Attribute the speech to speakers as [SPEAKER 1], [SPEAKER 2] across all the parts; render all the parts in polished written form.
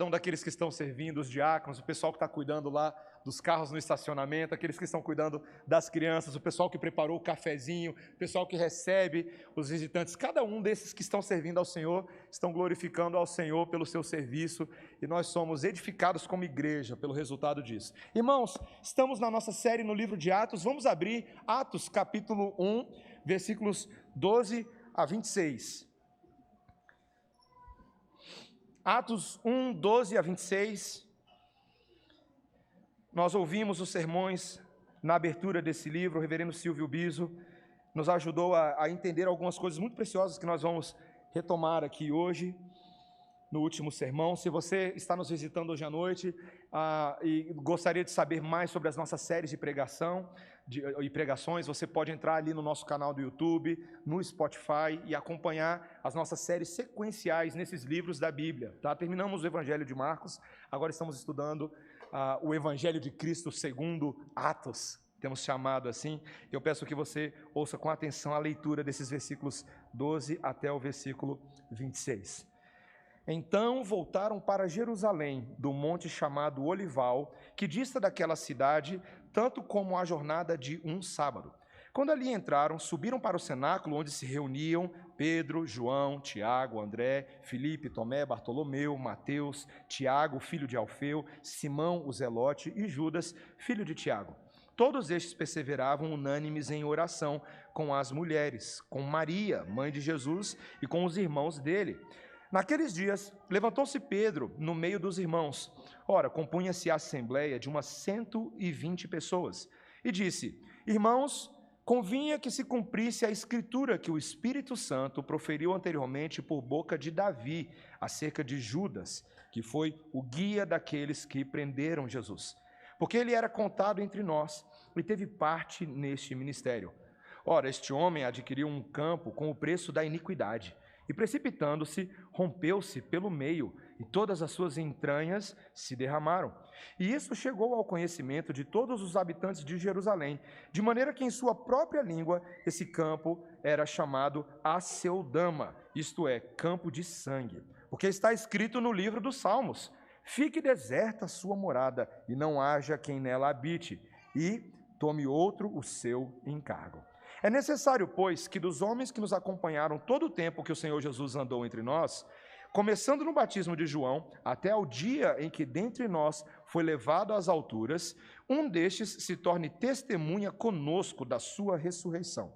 [SPEAKER 1] São daqueles que estão servindo, os diáconos, o pessoal que está cuidando lá dos carros no estacionamento, aqueles que estão cuidando das crianças, o pessoal que preparou o cafezinho, o pessoal que recebe os visitantes. Cada um desses que estão servindo ao Senhor, estão glorificando ao Senhor pelo seu serviço, e nós somos edificados como igreja pelo resultado disso. Irmãos, estamos na nossa série no livro de Atos. Vamos abrir Atos capítulo 1, versículos 12 a 26. Atos 1, 12 a 26, nós ouvimos os sermões na abertura desse livro. O reverendo Silvio Biso nos ajudou a entender algumas coisas muito preciosas que nós vamos retomar aqui hoje, no último sermão. Se você está nos visitando hoje à noite e gostaria de saber mais sobre as nossas séries de pregação e pregações, você pode entrar ali no nosso canal do YouTube, no Spotify, e acompanhar as nossas séries sequenciais nesses livros da Bíblia. Tá? Terminamos o Evangelho de Marcos, agora estamos estudando o Evangelho de Cristo segundo Atos, temos chamado assim. Eu peço que você ouça com atenção a leitura desses versículos 12 até o versículo 26. Então voltaram para Jerusalém, do monte chamado Olival, que dista daquela cidade, tanto como a jornada de um sábado. Quando ali entraram, subiram para o cenáculo, onde se reuniam Pedro, João, Tiago, André, Filipe, Tomé, Bartolomeu, Mateus, Tiago, filho de Alfeu, Simão, o Zelote, e Judas, filho de Tiago. Todos estes perseveravam unânimes em oração com as mulheres, com Maria, mãe de Jesus, e com os irmãos dele. Naqueles dias, levantou-se Pedro no meio dos irmãos. Ora, compunha-se a assembleia de umas 120 pessoas. E disse: Irmãos, convinha que se cumprisse a escritura que o Espírito Santo proferiu anteriormente por boca de Davi, acerca de Judas, que foi o guia daqueles que prenderam Jesus. Porque ele era contado entre nós e teve parte neste ministério. Ora, este homem adquiriu um campo com o preço da iniquidade, e precipitando-se, rompeu-se pelo meio, e todas as suas entranhas se derramaram. E isso chegou ao conhecimento de todos os habitantes de Jerusalém, de maneira que em sua própria língua esse campo era chamado Aceldama, isto é, campo de sangue. Porque está escrito no livro dos Salmos: fique deserta a sua morada, e não haja quem nela habite, e tome outro o seu encargo. É necessário, pois, que dos homens que nos acompanharam todo o tempo que o Senhor Jesus andou entre nós, começando no batismo de João, até ao dia em que dentre nós foi levado às alturas, um destes se torne testemunha conosco da sua ressurreição.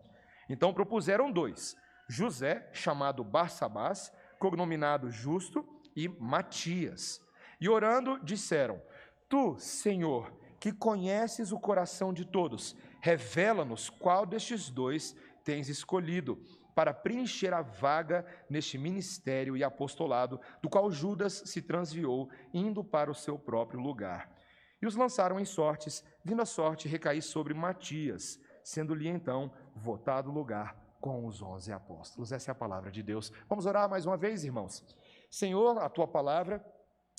[SPEAKER 1] Então propuseram 2, José, chamado Barsabás, cognominado Justo, e Matias. E orando, disseram: Tu, Senhor, que conheces o coração de todos, revela-nos qual destes 2 tens escolhido para preencher a vaga neste ministério e apostolado, do qual Judas se transviou, indo para o seu próprio lugar. E os lançaram em sortes, vindo a sorte recair sobre Matias, sendo-lhe então votado lugar com os 11 apóstolos. Essa é a palavra de Deus. Vamos orar mais uma vez, irmãos. Senhor, a tua palavra,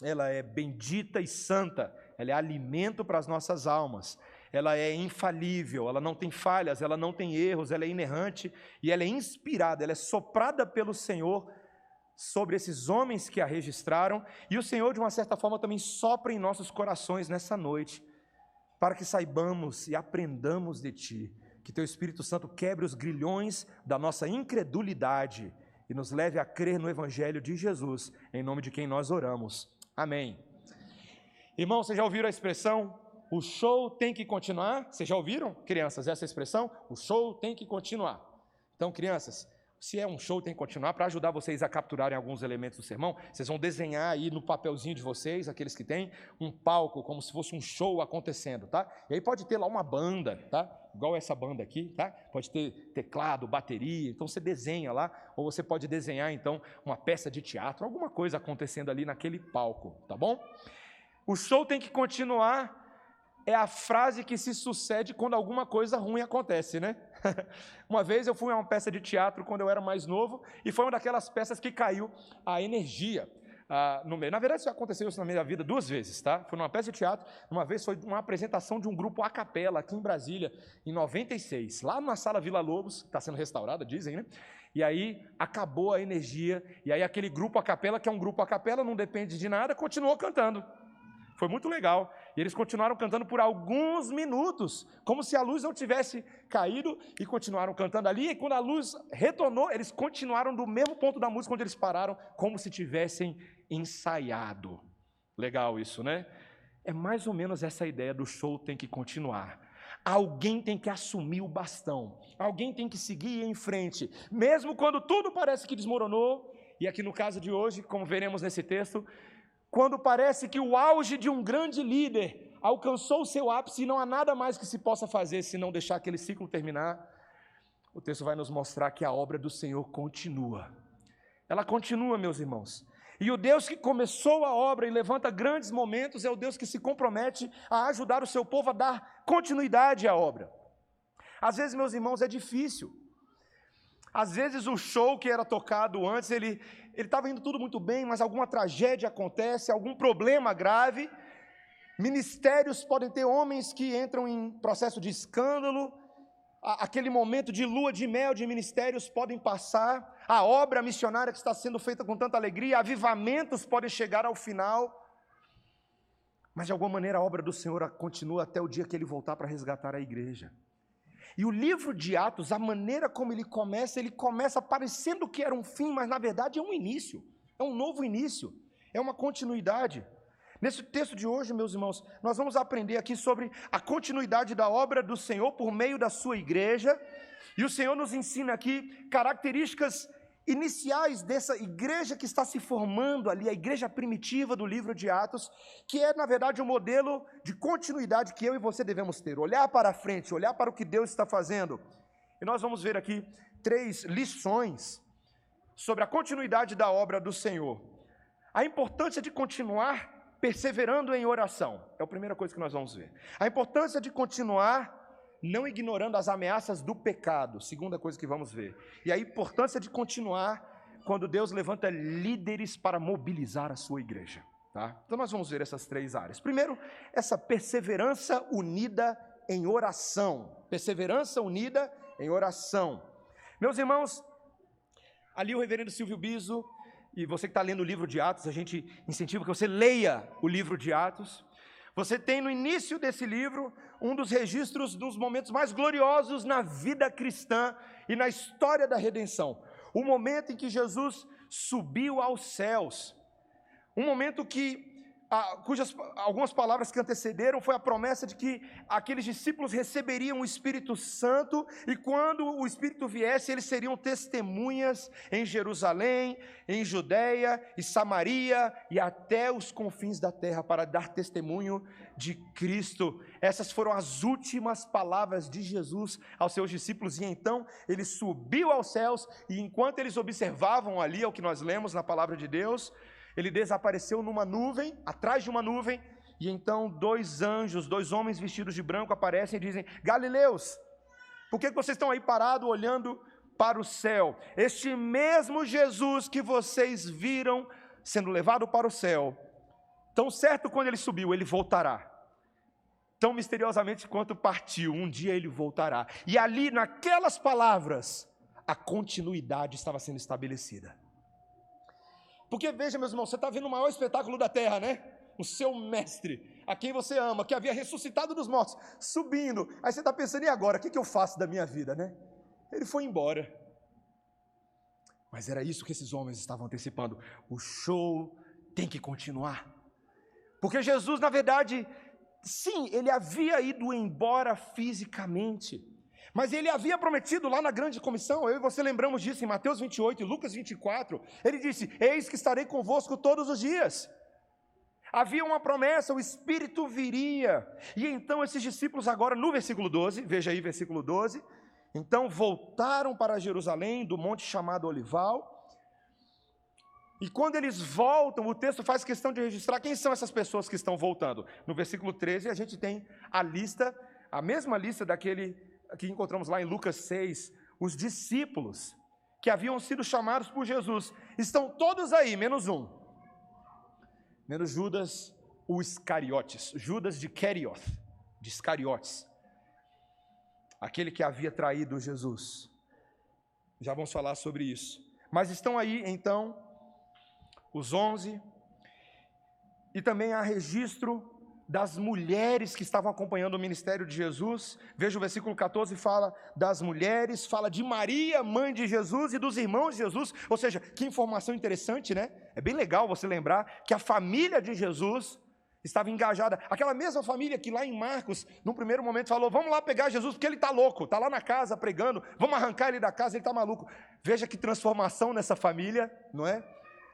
[SPEAKER 1] ela é bendita e santa, ela é alimento para as nossas almas, ela é infalível, ela não tem falhas, ela não tem erros, ela é inerrante e ela é inspirada, ela é soprada pelo Senhor sobre esses homens que a registraram, e o Senhor, de uma certa forma, também sopra em nossos corações nessa noite, para que saibamos e aprendamos de Ti, que Teu Espírito Santo quebre os grilhões da nossa incredulidade e nos leve a crer no Evangelho de Jesus, em nome de quem nós oramos. Amém. Irmão, vocês já ouviram a expressão, o show tem que continuar? Vocês já ouviram, crianças, essa expressão? O show tem que continuar. Então, crianças, se é um show tem que continuar, para ajudar vocês a capturarem alguns elementos do sermão, vocês vão desenhar aí no papelzinho de vocês, aqueles que têm, um palco, como se fosse um show acontecendo, tá? E aí pode ter lá uma banda, tá? Igual essa banda aqui, tá? Pode ter teclado, bateria, então você desenha lá, ou você pode desenhar, então, uma peça de teatro, alguma coisa acontecendo ali naquele palco, tá bom? O show tem que continuar é a frase que se sucede quando alguma coisa ruim acontece, né? Uma vez eu fui a uma peça de teatro quando eu era mais novo, e foi uma daquelas peças que caiu a energia no meio. Na verdade, isso aconteceu na minha vida 2 vezes, tá? Foi numa peça de teatro, uma vez foi uma apresentação de um grupo a capela aqui em Brasília, em 96, lá na Sala Vila Lobos, está sendo restaurada, dizem, né? E aí acabou a energia, e aí aquele grupo a capela, que é um grupo a capela, não depende de nada, continuou cantando. Foi muito legal. E eles continuaram cantando por alguns minutos, como se a luz não tivesse caído, e continuaram cantando ali. E quando a luz retornou, eles continuaram do mesmo ponto da música onde eles pararam, como se tivessem ensaiado. Legal isso, né? É mais ou menos essa ideia do show tem que continuar. Alguém tem que assumir o bastão. Alguém tem que seguir em frente, mesmo quando tudo parece que desmoronou. E aqui no caso de hoje, como veremos nesse texto, quando parece que o auge de um grande líder alcançou o seu ápice e não há nada mais que se possa fazer se não deixar aquele ciclo terminar, o texto vai nos mostrar que a obra do Senhor continua. Ela continua, meus irmãos. E o Deus que começou a obra e levanta grandes momentos é o Deus que se compromete a ajudar o seu povo a dar continuidade à obra. Às vezes, meus irmãos, é difícil. Às vezes o show que era tocado antes, ele estava indo tudo muito bem, mas alguma tragédia acontece, algum problema grave. Ministérios podem ter homens que entram em processo de escândalo. Aquele momento de lua de mel de ministérios podem passar. A obra missionária que está sendo feita com tanta alegria, avivamentos podem chegar ao final. Mas de alguma maneira a obra do Senhor continua até o dia que Ele voltar para resgatar a igreja. E o livro de Atos, a maneira como ele começa parecendo que era um fim, mas na verdade é um início, é um novo início, é uma continuidade. Nesse texto de hoje, meus irmãos, nós vamos aprender aqui sobre a continuidade da obra do Senhor por meio da sua igreja, e o Senhor nos ensina aqui características iniciais dessa igreja que está se formando ali, a igreja primitiva do livro de Atos, que é na verdade um modelo de continuidade que eu e você devemos ter, olhar para frente, olhar para o que Deus está fazendo. E nós vamos ver aqui 3 lições sobre a continuidade da obra do Senhor. A importância de continuar perseverando em oração, é a primeira coisa que nós vamos ver. A importância de continuar não ignorando as ameaças do pecado, segunda coisa que vamos ver. E a importância de continuar quando Deus levanta líderes para mobilizar a sua igreja. Tá? Então nós vamos ver essas 3 áreas. Primeiro, essa perseverança unida em oração. Perseverança unida em oração. Meus irmãos, ali o reverendo Silvio Biso, e você que está lendo o livro de Atos, a gente incentiva que você leia o livro de Atos. Você tem no início desse livro um dos registros dos momentos mais gloriosos na vida cristã e na história da redenção. O momento em que Jesus subiu aos céus. Um momento cujas algumas palavras que antecederam foi a promessa de que aqueles discípulos receberiam o Espírito Santo, e quando o Espírito viesse, eles seriam testemunhas em Jerusalém, em Judeia e Samaria e até os confins da terra para dar testemunho de Cristo. Essas foram as últimas palavras de Jesus aos seus discípulos, e então ele subiu aos céus, e enquanto eles observavam ali, é o que nós lemos na palavra de Deus, ele desapareceu numa nuvem, atrás de uma nuvem, e então 2 anjos, 2 homens vestidos de branco aparecem e dizem: Galileus, por que vocês estão aí parados olhando para o céu? Este mesmo Jesus que vocês viram sendo levado para o céu, tão certo quando ele subiu, ele voltará. Tão misteriosamente quanto partiu, um dia ele voltará. E ali, naquelas palavras, a continuidade estava sendo estabelecida. Porque veja, meus irmãos, você está vendo o maior espetáculo da terra, né? O seu mestre, a quem você ama, que havia ressuscitado dos mortos, subindo. Aí você está pensando: e agora? O que eu faço da minha vida, né? Ele foi embora. Mas era isso que esses homens estavam antecipando. O show tem que continuar. Porque Jesus, na verdade, sim, ele havia ido embora fisicamente, mas ele havia prometido lá na grande comissão, eu e você lembramos disso em Mateus 28 e Lucas 24, ele disse: eis que estarei convosco todos os dias. Havia uma promessa, o Espírito viria, e então esses discípulos agora, no versículo 12, veja aí versículo 12, então voltaram para Jerusalém, do monte chamado Olival, e quando eles voltam, o texto faz questão de registrar quem são essas pessoas que estão voltando. No versículo 13 a gente tem a lista, a mesma lista daquele que encontramos lá em Lucas 6, os discípulos que haviam sido chamados por Jesus, estão todos aí, menos um, menos Judas, o Iscariotes, Judas de Iscariotes, aquele que havia traído Jesus. Já vamos falar sobre isso. Mas estão aí, então, os 11, e também há registro das mulheres que estavam acompanhando o ministério de Jesus. Veja o versículo 14, fala das mulheres, fala de Maria, mãe de Jesus, e dos irmãos de Jesus. Ou seja, que informação interessante, né? É bem legal você lembrar que a família de Jesus estava engajada, aquela mesma família que lá em Marcos, num primeiro momento falou, vamos lá pegar Jesus, porque ele está louco, está lá na casa pregando, vamos arrancar ele da casa, ele está maluco. Veja que transformação nessa família, não é?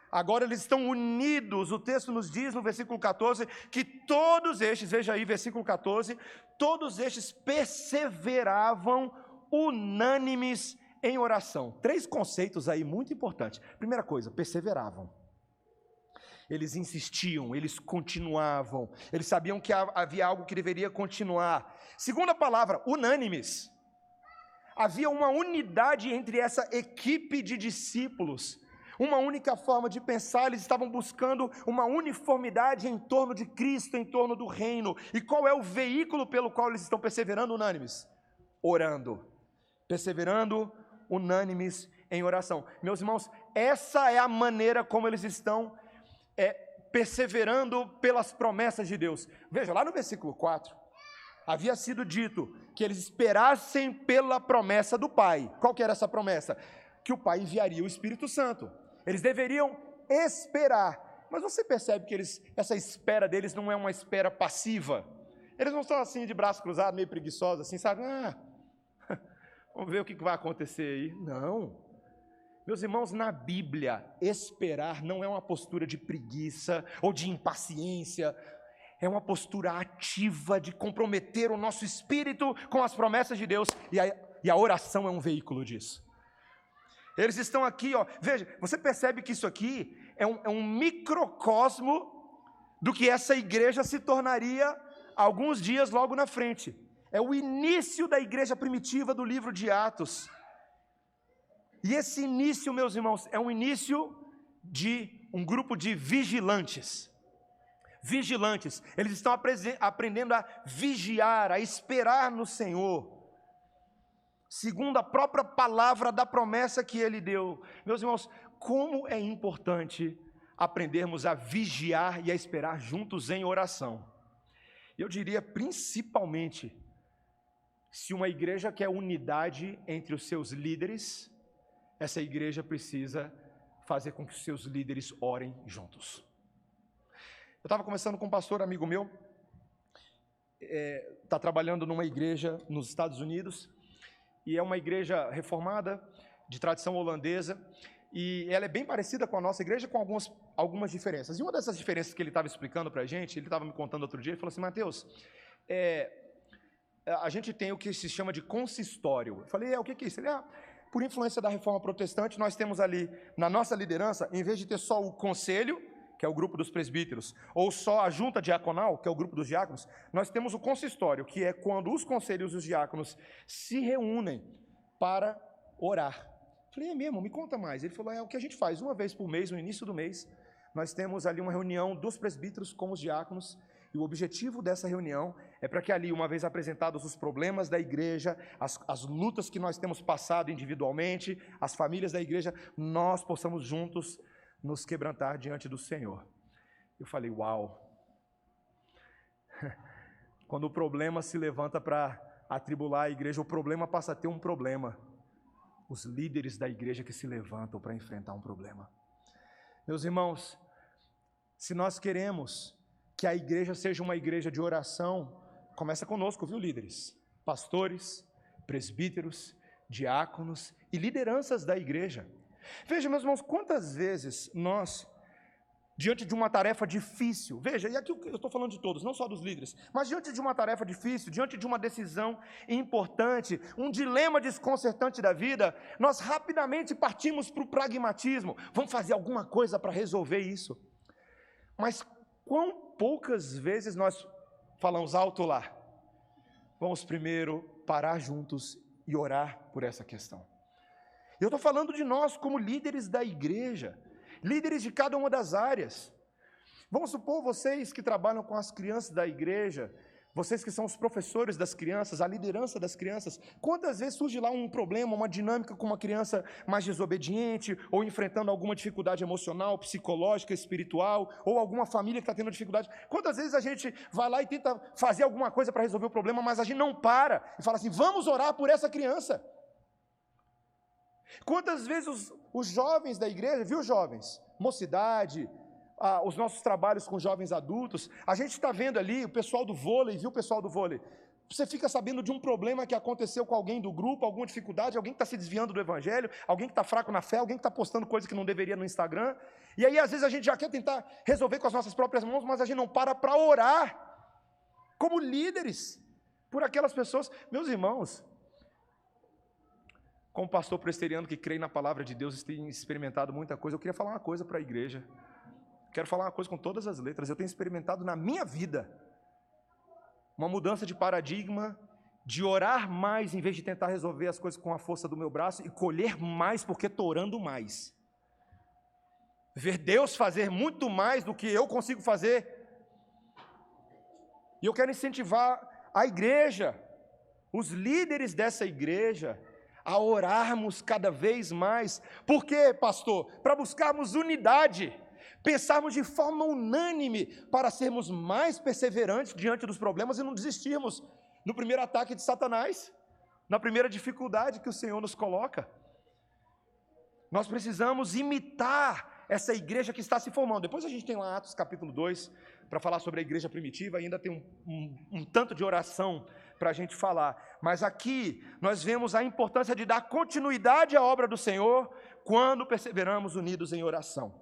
[SPEAKER 1] Agora eles estão unidos, o texto nos diz no versículo 14, que todos estes, veja aí versículo 14, todos estes perseveravam unânimes em oração. 3 conceitos aí muito importantes. Primeira coisa, perseveravam. Eles insistiam, eles continuavam, eles sabiam que havia algo que deveria continuar. Segunda palavra, unânimes. Havia uma unidade entre essa equipe de discípulos, uma única forma de pensar, eles estavam buscando uma uniformidade em torno de Cristo, em torno do reino. E qual é o veículo pelo qual eles estão perseverando unânimes? Orando, perseverando unânimes em oração. Meus irmãos, essa é a maneira como eles estão perseverando pelas promessas de Deus. Veja, lá no versículo 4, havia sido dito que eles esperassem pela promessa do Pai. Qual que era essa promessa? Que o Pai enviaria o Espírito Santo. Eles deveriam esperar, mas você percebe que essa espera deles não é uma espera passiva. Eles não estão assim de braço cruzado, meio preguiçosos, assim, sabe? Vamos ver o que vai acontecer aí. Não. Meus irmãos, na Bíblia, esperar não é uma postura de preguiça ou de impaciência, é uma postura ativa de comprometer o nosso espírito com as promessas de Deus, e a oração é um veículo disso. Eles estão aqui, ó, veja, você percebe que isso aqui é um microcosmo do que essa igreja se tornaria alguns dias logo na frente. É o início da igreja primitiva do livro de Atos. E esse início, meus irmãos, é um início de um grupo de vigilantes. Vigilantes, eles estão aprendendo a vigiar, a esperar no Senhor, segundo a própria palavra da promessa que Ele deu. Meus irmãos, como é importante aprendermos a vigiar e a esperar juntos em oração. Eu diria principalmente, se uma igreja quer unidade entre os seus líderes, essa igreja precisa fazer com que os seus líderes orem juntos. Eu estava conversando com um pastor amigo meu, está trabalhando numa igreja nos Estados Unidos, e é uma igreja reformada, de tradição holandesa, e ela é bem parecida com a nossa igreja, com algumas diferenças. E uma dessas diferenças que ele estava explicando para a gente, ele estava me contando outro dia, ele falou assim, Mateus, a gente tem o que se chama de consistório. Eu falei, o que é isso? Ele, por influência da reforma protestante, nós temos ali, na nossa liderança, em vez de ter só o conselho, que é o grupo dos presbíteros, ou só a junta diaconal, que é o grupo dos diáconos, nós temos o consistório, que é quando os conselhos e os diáconos se reúnem para orar. Eu falei, é mesmo? Me conta mais. Ele falou, é o que a gente faz uma vez por mês, no início do mês, nós temos ali uma reunião dos presbíteros com os diáconos, e o objetivo dessa reunião é para que ali, uma vez apresentados os problemas da igreja, as lutas que nós temos passado individualmente, as famílias da igreja, nós possamos juntos nos quebrantar diante do Senhor. Eu falei, uau! Quando o problema se levanta para atribular a igreja, o problema passa a ter um problema. Os líderes da igreja que se levantam para enfrentar um problema. Meus irmãos, se nós queremos que a igreja seja uma igreja de oração, começa conosco, viu, líderes? Pastores, presbíteros, diáconos e lideranças da igreja. Veja, meus irmãos, quantas vezes nós, diante de uma tarefa difícil, veja, e aqui eu estou falando de todos, não só dos líderes, mas diante de uma tarefa difícil, diante de uma decisão importante, um dilema desconcertante da vida, nós rapidamente partimos para o pragmatismo, vamos fazer alguma coisa para resolver isso. Mas quão poucas vezes nós falamos alto lá, vamos primeiro parar juntos e orar por essa questão. Eu estou falando de nós como líderes da igreja, líderes de cada uma das áreas. Vamos supor vocês que trabalham com as crianças da igreja, Vocês que são os professores das crianças, a liderança das crianças, quantas vezes surge lá um problema, uma dinâmica com uma criança mais desobediente, ou enfrentando alguma dificuldade emocional, psicológica, espiritual, ou alguma família que está tendo dificuldade. Quantas vezes a gente vai lá e tenta fazer alguma coisa para resolver o problema, mas a gente não para e fala assim, vamos orar por essa criança. Quantas vezes os jovens da igreja, viu jovens, mocidade, os nossos trabalhos com jovens adultos, a gente está vendo ali o pessoal do vôlei, viu o pessoal do vôlei? Você fica sabendo de um problema que aconteceu com alguém do grupo, alguma dificuldade, alguém que está se desviando do evangelho, alguém que está fraco na fé, alguém que está postando coisa que não deveria no Instagram, e aí às vezes a gente já quer tentar resolver com as nossas próprias mãos, mas a gente não para orar, como líderes, por aquelas pessoas. Meus irmãos, como pastor presbiteriano que crê na palavra de Deus e tem experimentado muita coisa, eu queria falar uma coisa para a igreja. Quero falar uma coisa com todas as letras. Eu tenho experimentado na minha vida uma mudança de paradigma, de orar mais em vez de tentar resolver as coisas com a força do meu braço e colher mais porque estou orando mais. Ver Deus fazer muito mais do que eu consigo fazer. E eu quero incentivar a igreja, os líderes dessa igreja, a orarmos cada vez mais. Por quê, pastor? Para buscarmos unidade. Pensarmos de forma unânime para sermos mais perseverantes diante dos problemas e não desistirmos no primeiro ataque de Satanás, na primeira dificuldade que o Senhor nos coloca. Nós precisamos imitar essa igreja que está se formando. Depois a gente tem lá Atos capítulo 2, para falar sobre a igreja primitiva, ainda tem um tanto de oração para a gente falar. Mas aqui nós vemos a importância de dar continuidade à obra do Senhor quando perseveramos unidos em oração.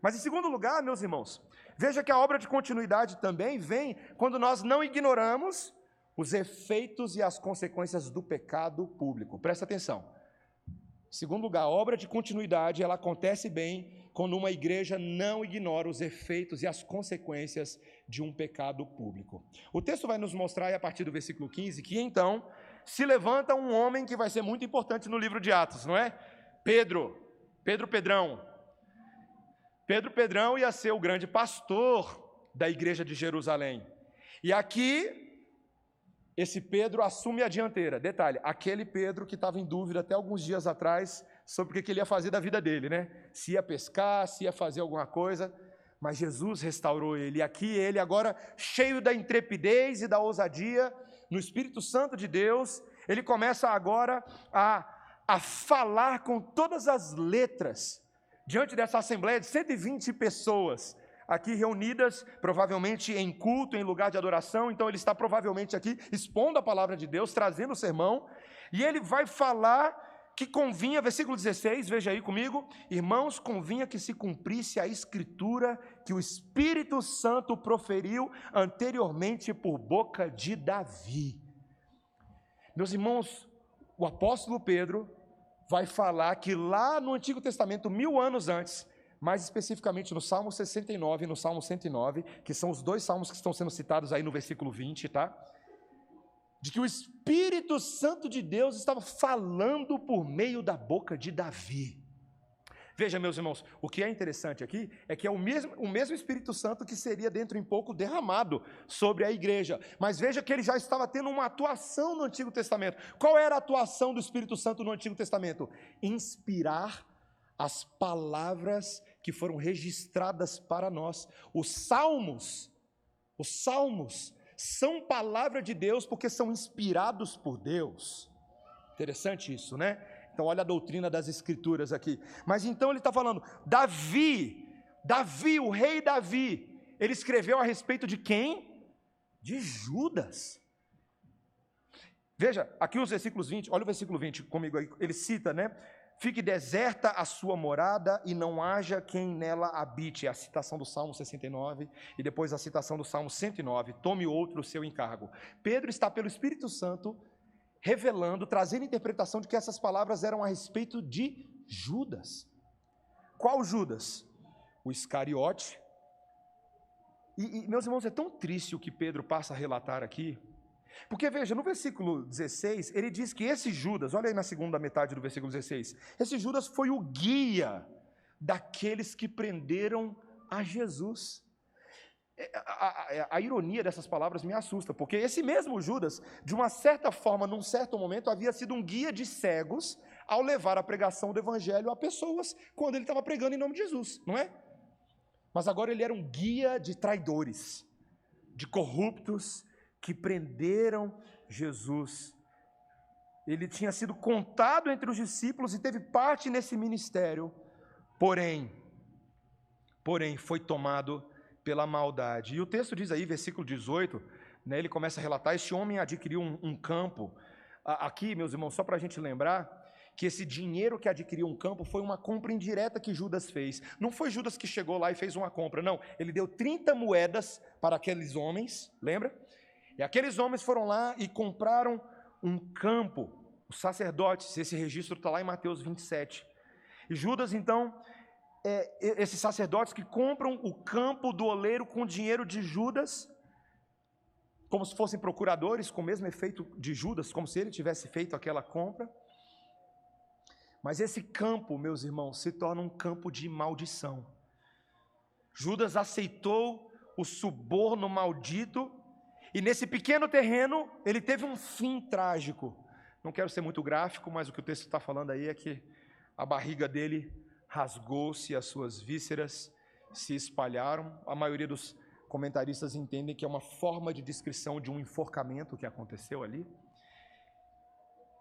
[SPEAKER 1] Mas em segundo lugar, meus irmãos, veja que a obra de continuidade também vem quando nós não ignoramos os efeitos e as consequências do pecado público. Presta atenção. Em segundo lugar, a obra de continuidade, ela acontece bem quando uma igreja não ignora os efeitos e as consequências de um pecado público. O texto vai nos mostrar, a partir do versículo 15, que então se levanta um homem que vai ser muito importante no livro de Atos, não é? Pedrão. Pedro Pedrão ia ser o grande pastor da igreja de Jerusalém. E aqui, esse Pedro assume a dianteira. Detalhe, aquele Pedro que estava em dúvida até alguns dias atrás sobre o que ele ia fazer da vida dele, né? Se ia pescar, se ia fazer alguma coisa, mas Jesus restaurou ele. E aqui ele agora, cheio da intrepidez e da ousadia, no Espírito Santo de Deus, ele começa agora a falar com todas as letras, diante dessa assembleia de 120 pessoas, aqui reunidas, provavelmente em culto, em lugar de adoração. Então ele está provavelmente aqui expondo a palavra de Deus, trazendo o sermão, e ele vai falar que convinha, versículo 16, veja aí comigo, irmãos, convinha que se cumprisse a escritura que o Espírito Santo proferiu anteriormente por boca de Davi. Meus irmãos, o apóstolo Pedro vai falar que lá no Antigo Testamento, 1000 anos antes, mais especificamente no Salmo 69 e no Salmo 109, que são os dois salmos que estão sendo citados aí no versículo 20, tá? De que o Espírito Santo de Deus estava falando por meio da boca de Davi. Veja, meus irmãos, o que é interessante aqui é que é o mesmo Espírito Santo que seria dentro em pouco derramado sobre a igreja. Mas veja que ele já estava tendo uma atuação no Antigo Testamento. Qual era a atuação do Espírito Santo no Antigo Testamento? Inspirar as palavras que foram registradas para nós. Os salmos são palavra de Deus porque são inspirados por Deus. Interessante isso, né? Então olha a doutrina das escrituras aqui. Mas então ele está falando, Davi, o rei Davi, ele escreveu a respeito de quem? De Judas. Veja, aqui os versículos 20, olha o versículo 20 comigo aí, ele cita, né? Fique deserta a sua morada e não haja quem nela habite. É a citação do Salmo 69 e depois a citação do Salmo 109. Tome outro o seu encargo. Pedro está pelo Espírito Santo revelando, trazendo interpretação de que essas palavras eram a respeito de Judas. Qual Judas? O Iscariote. E meus irmãos, é tão triste o que Pedro passa a relatar aqui, porque veja, no versículo 16, ele diz que esse Judas, olha aí na segunda metade do versículo 16, esse Judas foi o guia daqueles que prenderam a Jesus. A ironia dessas palavras me assusta, porque esse mesmo Judas, de uma certa forma, num certo momento, havia sido um guia de cegos ao levar a pregação do evangelho a pessoas quando ele estava pregando em nome de Jesus, não é? Mas agora ele era um guia de traidores, de corruptos que prenderam Jesus. Ele tinha sido contado entre os discípulos e teve parte nesse ministério, porém foi tomado pela maldade. E o texto diz aí, versículo 18, né, ele começa a relatar, este homem adquiriu um campo. Aqui, meus irmãos, só para a gente lembrar, que esse dinheiro que adquiriu um campo foi uma compra indireta que Judas fez. Não foi Judas que chegou lá e fez uma compra, não. Ele deu 30 moedas para aqueles homens, lembra? E aqueles homens foram lá e compraram um campo, os sacerdotes, esse registro está lá em Mateus 27. E Judas, então, esses sacerdotes que compram o campo do oleiro com o dinheiro de Judas, como se fossem procuradores, com o mesmo efeito de Judas, como se ele tivesse feito aquela compra. Mas esse campo, meus irmãos, se torna um campo de maldição. Judas aceitou o suborno maldito, e nesse pequeno terreno, ele teve um fim trágico. Não quero ser muito gráfico, mas o que o texto está falando aí é que a barriga dele rasgou-se, as suas vísceras se espalharam. A maioria dos comentaristas entendem que é uma forma de descrição de um enforcamento que aconteceu ali.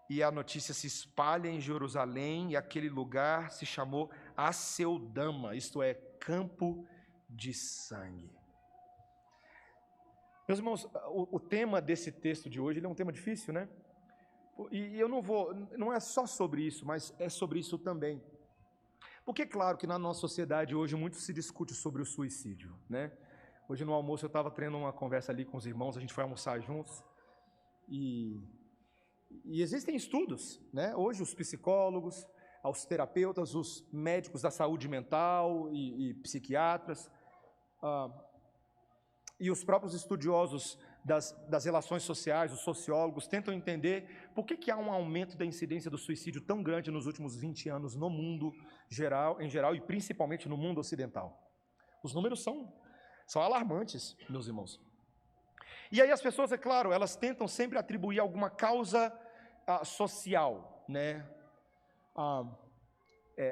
[SPEAKER 1] E a notícia se espalha em Jerusalém, e aquele lugar se chamou Aceldama, isto é, campo de sangue. Meus irmãos, o tema desse texto de hoje, ele é um tema difícil, né? E eu não é só sobre isso, mas é sobre isso também. Porque é claro que na nossa sociedade hoje muito se discute sobre o suicídio, né? Hoje no almoço eu estava tendo uma conversa ali com os irmãos, a gente foi almoçar juntos, e existem estudos, né? Hoje os psicólogos, os terapeutas, os médicos da saúde mental e psiquiatras, e os próprios estudiosos das relações sociais, os sociólogos, tentam entender por que há um aumento da incidência do suicídio tão grande nos últimos 20 anos no mundo em geral e principalmente no mundo ocidental. Os números são alarmantes, meus irmãos. E aí as pessoas, é claro, elas tentam sempre atribuir alguma causa social, né?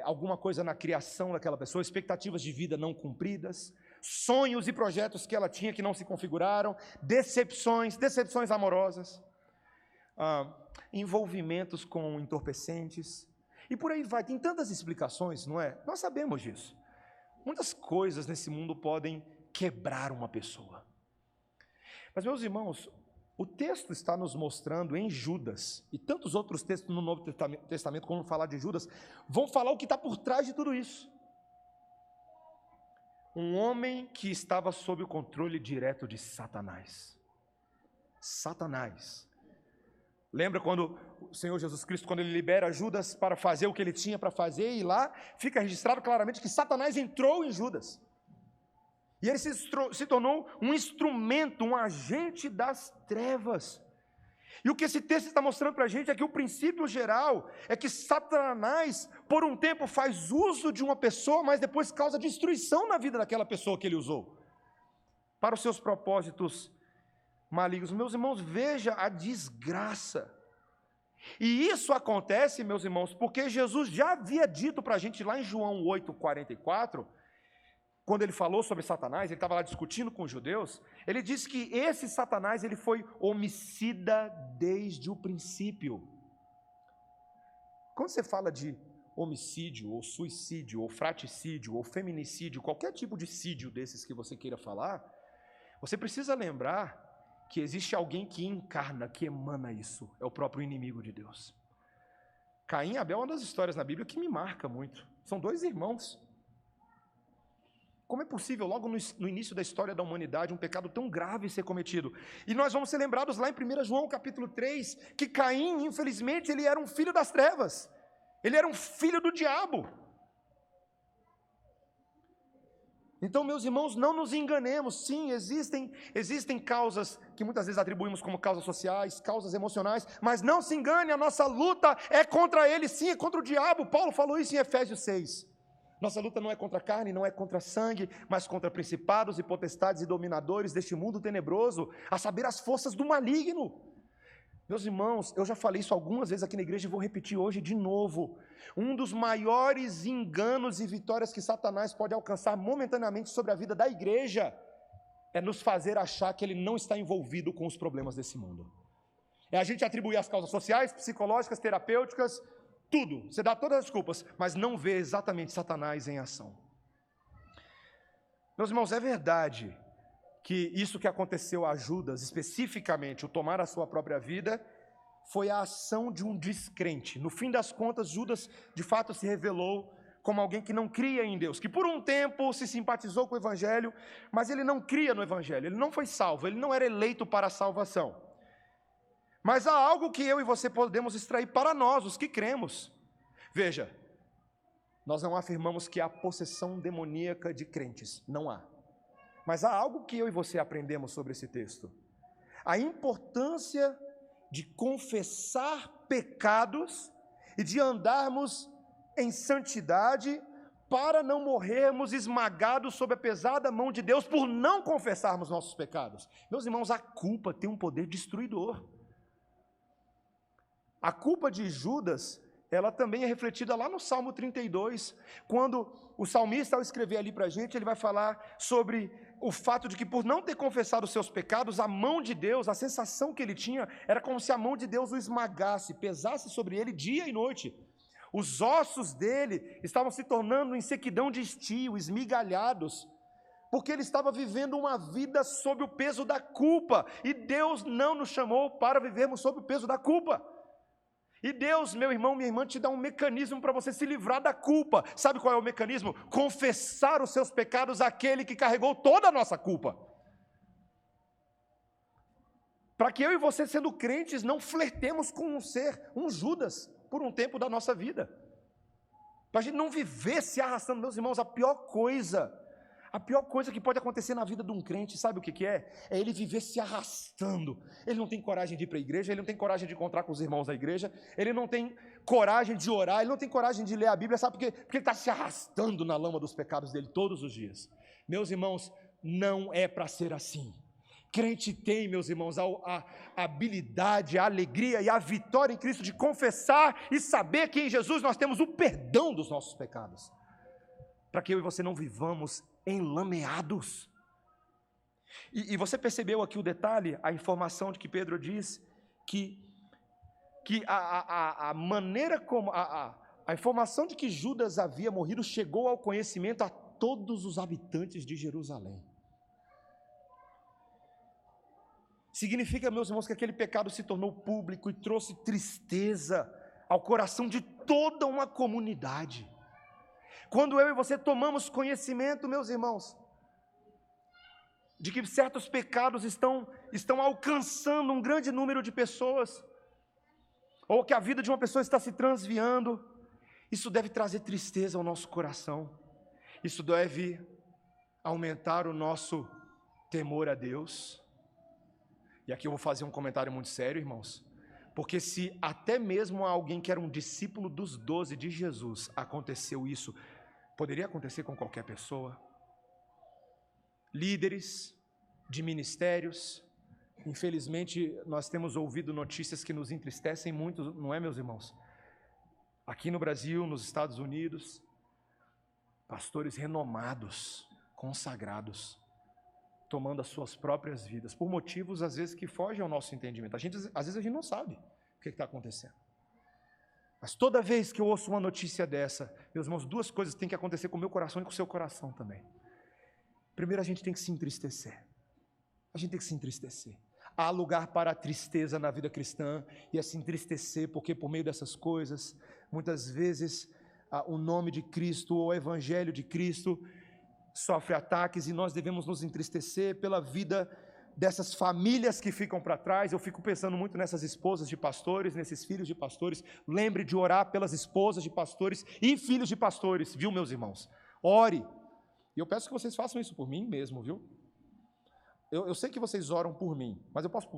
[SPEAKER 1] Alguma coisa na criação daquela pessoa, expectativas de vida não cumpridas, sonhos e projetos que ela tinha que não se configuraram, decepções amorosas, envolvimentos com entorpecentes, e por aí vai. Tem tantas explicações, não é? Nós sabemos disso. Muitas coisas nesse mundo podem quebrar uma pessoa. Mas, meus irmãos, o texto está nos mostrando em Judas, e tantos outros textos no Novo Testamento, quando falar de Judas, vão falar o que está por trás de tudo isso. Um homem que estava sob o controle direto de Satanás. Satanás. Lembra quando o Senhor Jesus Cristo, quando ele libera Judas para fazer o que ele tinha para fazer, e lá fica registrado claramente que Satanás entrou em Judas. E ele se tornou um instrumento, um agente das trevas. E o que esse texto está mostrando para a gente é que o princípio geral é que Satanás, por um tempo, faz uso de uma pessoa, mas depois causa destruição na vida daquela pessoa que ele usou, para os seus propósitos malignos. Meus irmãos, veja a desgraça. E isso acontece, meus irmãos, porque Jesus já havia dito para a gente lá em João 8,44, quando ele falou sobre Satanás, ele estava lá discutindo com os judeus, ele disse que esse Satanás, ele foi homicida desde o princípio. Quando você fala de homicídio, ou suicídio, ou fraticídio, ou feminicídio, qualquer tipo de sídio desses que você queira falar, você precisa lembrar que existe alguém que encarna, que emana isso, é o próprio inimigo de Deus. Caim e Abel é uma das histórias na Bíblia que me marca muito. São dois irmãos. Como é possível, logo no início da história da humanidade, um pecado tão grave ser cometido? E nós vamos ser lembrados lá em 1 João capítulo 3, que Caim, infelizmente, ele era um filho das trevas. Ele era um filho do diabo. Então, meus irmãos, não nos enganemos. Sim, existem causas que muitas vezes atribuímos como causas sociais, causas emocionais, mas não se engane, a nossa luta é contra ele, sim, é contra o diabo. Paulo falou isso em Efésios 6. Nossa luta não é contra a carne, não é contra sangue, mas contra principados e potestades e dominadores deste mundo tenebroso, a saber, as forças do maligno. Meus irmãos, eu já falei isso algumas vezes aqui na igreja e vou repetir hoje de novo. Um dos maiores enganos e vitórias que Satanás pode alcançar momentaneamente sobre a vida da igreja é nos fazer achar que ele não está envolvido com os problemas desse mundo. É a gente atribuir as causas sociais, psicológicas, terapêuticas, tudo. Você dá todas as culpas, mas não vê exatamente Satanás em ação. Meus irmãos, é verdade que isso que aconteceu a Judas, especificamente, o tomar a sua própria vida, foi a ação de um descrente. No fim das contas, Judas, de fato, se revelou como alguém que não cria em Deus, que por um tempo se simpatizou com o Evangelho, mas ele não cria no Evangelho, ele não foi salvo, ele não era eleito para a salvação. Mas há algo que eu e você podemos extrair para nós, os que cremos. Veja, nós não afirmamos que há possessão demoníaca de crentes, não há. Mas há algo que eu e você aprendemos sobre esse texto. A importância de confessar pecados e de andarmos em santidade para não morrermos esmagados sob a pesada mão de Deus por não confessarmos nossos pecados. Meus irmãos, a culpa tem um poder destruidor. A culpa de Judas, ela também é refletida lá no Salmo 32, quando o salmista, ao escrever ali para a gente, ele vai falar sobre o fato de que por não ter confessado os seus pecados, a mão de Deus, a sensação que ele tinha, era como se a mão de Deus o esmagasse, pesasse sobre ele dia e noite. Os ossos dele estavam se tornando em sequidão de estio, esmigalhados, porque ele estava vivendo uma vida sob o peso da culpa, e Deus não nos chamou para vivermos sob o peso da culpa. E Deus, meu irmão, minha irmã, te dá um mecanismo para você se livrar da culpa. Sabe qual é o mecanismo? Confessar os seus pecados àquele que carregou toda a nossa culpa. Para que eu e você, sendo crentes, não flertemos com um ser, um Judas, por um tempo da nossa vida. Para a gente não viver se arrastando. Meus irmãos, a pior coisa que pode acontecer na vida de um crente, sabe o que é? É ele viver se arrastando. Ele não tem coragem de ir para a igreja, ele não tem coragem de encontrar com os irmãos da igreja, ele não tem coragem de orar, ele não tem coragem de ler a Bíblia, sabe por quê? Porque ele está se arrastando na lama dos pecados dele todos os dias. Meus irmãos, não é para ser assim. Crente tem, meus irmãos, a habilidade, a alegria e a vitória em Cristo de confessar e saber que em Jesus nós temos o perdão dos nossos pecados, para que eu e você não vivamos enlameados. E você percebeu aqui o detalhe, a informação de que Pedro diz que a maneira como a informação de que Judas havia morrido chegou ao conhecimento a todos os habitantes de Jerusalém. Significa, meus irmãos, que aquele pecado se tornou público e trouxe tristeza ao coração de toda uma comunidade. Quando eu e você tomamos conhecimento, meus irmãos, de que certos pecados estão alcançando um grande número de pessoas, ou que a vida de uma pessoa está se transviando, isso deve trazer tristeza ao nosso coração, isso deve aumentar o nosso temor a Deus. E aqui eu vou fazer um comentário muito sério, irmãos, porque se até mesmo a alguém que era um discípulo dos 12 de Jesus aconteceu isso, poderia acontecer com qualquer pessoa. Líderes de ministérios, infelizmente nós temos ouvido notícias que nos entristecem muito, não é, meus irmãos? Aqui no Brasil, nos Estados Unidos, pastores renomados, consagrados, tomando as suas próprias vidas, por motivos às vezes que fogem ao nosso entendimento. Às vezes a gente não sabe o que está acontecendo. Mas toda vez que eu ouço uma notícia dessa, meus irmãos, duas coisas têm que acontecer com o meu coração e com o seu coração também. Primeiro, a gente tem que se entristecer. A gente tem que se entristecer. Há lugar para a tristeza na vida cristã, e é se entristecer, porque por meio dessas coisas, muitas vezes, o nome de Cristo, ou o Evangelho de Cristo, sofre ataques, e nós devemos nos entristecer pela vida dessas famílias que ficam para trás. Eu fico pensando muito nessas esposas de pastores, nesses filhos de pastores. Lembre de orar pelas esposas de pastores e filhos de pastores, viu, meus irmãos? Ore. E eu peço que vocês façam isso por mim mesmo, viu? Eu sei que vocês oram por mim, mas eu posso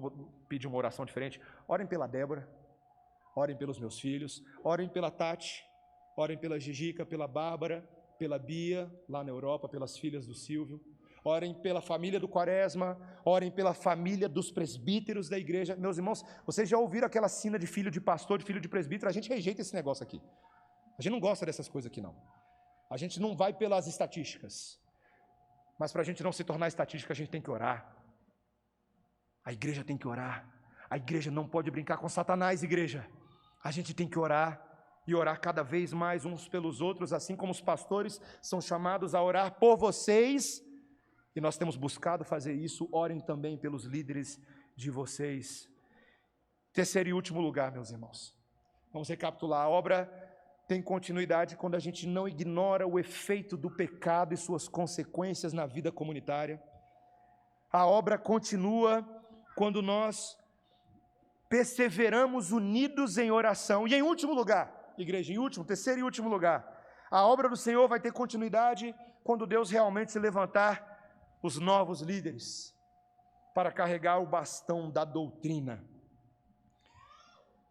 [SPEAKER 1] pedir uma oração diferente? Orem pela Débora, orem pelos meus filhos, orem pela Tati, orem pela Gigica, pela Bárbara, pela Bia, lá na Europa, pelas filhas do Silvio. Orem pela família do Quaresma, orem pela família dos presbíteros da igreja. Meus irmãos, vocês já ouviram aquela sina de filho de pastor, de filho de presbítero? A gente rejeita esse negócio aqui. A gente não gosta dessas coisas aqui, não. A gente não vai pelas estatísticas. Mas para a gente não se tornar estatística, a gente tem que orar. A igreja tem que orar. A igreja não pode brincar com Satanás, igreja. A gente tem que orar. E orar cada vez mais uns pelos outros, assim como os pastores são chamados a orar por vocês. E nós temos buscado fazer isso. Orem também pelos líderes de vocês. Terceiro e último lugar, meus irmãos. Vamos recapitular. A obra tem continuidade quando a gente não ignora o efeito do pecado e suas consequências na vida comunitária. A obra continua quando nós perseveramos unidos em oração. E em último lugar, igreja, terceiro e último lugar, a obra do Senhor vai ter continuidade quando Deus realmente se levantar os novos líderes para carregar o bastão da doutrina.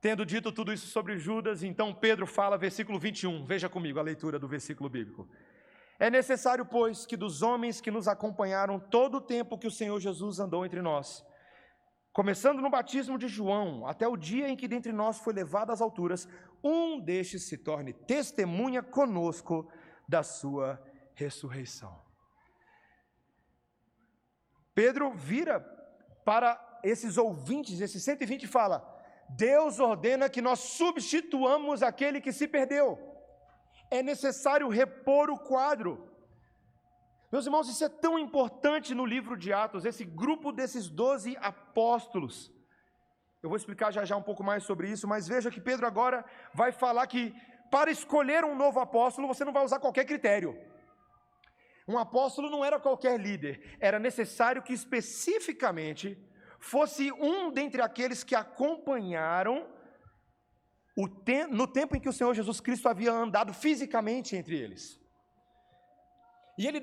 [SPEAKER 1] Tendo dito tudo isso sobre Judas, então Pedro fala, versículo 21, veja comigo a leitura do versículo bíblico. É necessário, pois, que dos homens que nos acompanharam todo o tempo que o Senhor Jesus andou entre nós, começando no batismo de João, até o dia em que dentre nós foi levado às alturas, um destes se torne testemunha conosco da sua ressurreição. Pedro vira para esses ouvintes, esses 120 e fala, Deus ordena que nós substituamos aquele que se perdeu. É necessário repor o quadro. Meus irmãos, isso é tão importante no livro de Atos, esse grupo desses 12 apóstolos. Eu vou explicar já já um pouco mais sobre isso, mas veja que Pedro agora vai falar que para escolher um novo apóstolo, você não vai usar qualquer critério. Um apóstolo não era qualquer líder, era necessário que especificamente fosse um dentre aqueles que acompanharam no tempo em que o Senhor Jesus Cristo havia andado fisicamente entre eles. E ele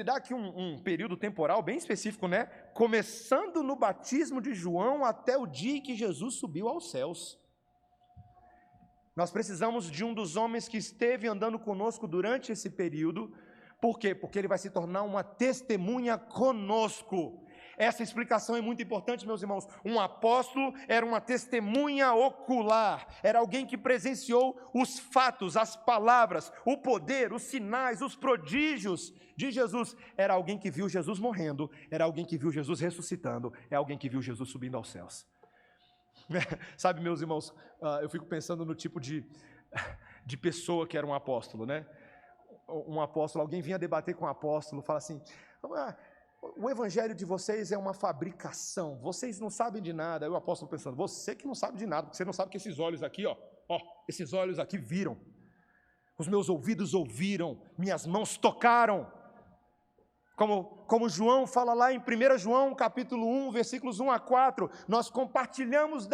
[SPEAKER 1] dá aqui um período temporal bem específico, né? Começando no batismo de João até o dia em que Jesus subiu aos céus. Nós precisamos de um dos homens que esteve andando conosco durante esse período. Por quê? Porque ele vai se tornar uma testemunha conosco. Essa explicação é muito importante, meus irmãos. Um apóstolo era uma testemunha ocular, era alguém que presenciou os fatos, as palavras, o poder, os sinais, os prodígios de Jesus. Era alguém que viu Jesus morrendo, era alguém que viu Jesus ressuscitando, é alguém que viu Jesus subindo aos céus. Sabe, meus irmãos, eu fico pensando no tipo de pessoa que era um apóstolo, né? Um apóstolo, alguém vinha debater com um apóstolo, fala assim, o evangelho de vocês é uma fabricação, vocês não sabem de nada. Aí o apóstolo pensando, você que não sabe de nada, porque você não sabe que esses olhos aqui, esses olhos aqui viram, os meus ouvidos ouviram, minhas mãos tocaram. Como João fala lá em 1 João, capítulo 1, versículos 1 a 4, nós compartilhamos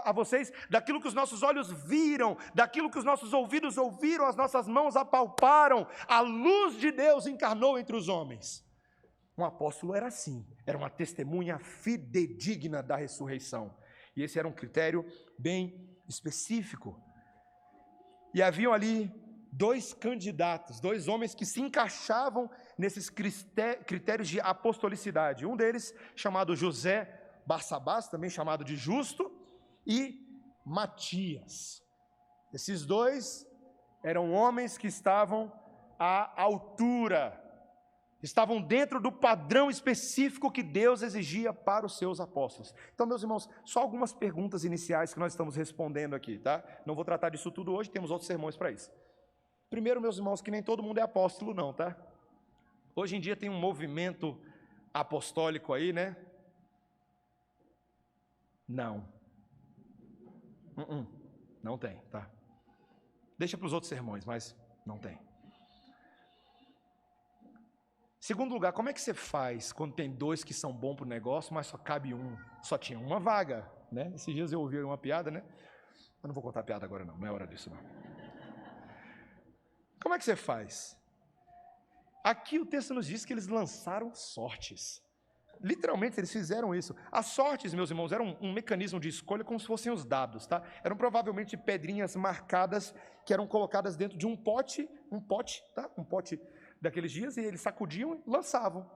[SPEAKER 1] a vocês daquilo que os nossos olhos viram, daquilo que os nossos ouvidos ouviram, as nossas mãos apalparam, a luz de Deus encarnou entre os homens. Um apóstolo era assim, era uma testemunha fidedigna da ressurreição, e esse era um critério bem específico. E haviam ali dois candidatos, dois homens que se encaixavam nesses critérios de apostolicidade. Um deles, chamado José Barsabás, também chamado de Justo, e Matias. Esses dois eram homens que estavam à altura, estavam dentro do padrão específico que Deus exigia para os seus apóstolos. Então, meus irmãos, só algumas perguntas iniciais que nós estamos respondendo aqui, tá? Não vou tratar disso tudo hoje, temos outros sermões para isso. Primeiro, meus irmãos, que nem todo mundo é apóstolo não, tá? Hoje em dia tem um movimento apostólico aí, né? Não. Não tem, tá? Deixa para os outros sermões, mas não tem. Segundo lugar, como é que você faz quando tem dois que são bons para o negócio, mas só cabe um? Só tinha uma vaga, né? Esses dias eu ouvi uma piada, né? Eu não vou contar a piada agora não é hora disso não. Como é que você faz? Aqui o texto nos diz que eles lançaram sortes. Literalmente eles fizeram isso. As sortes, meus irmãos, eram um mecanismo de escolha como se fossem os dados, tá? Eram provavelmente pedrinhas marcadas que eram colocadas dentro de um pote um pote, tá? Um pote daqueles dias, e eles sacudiam e lançavam.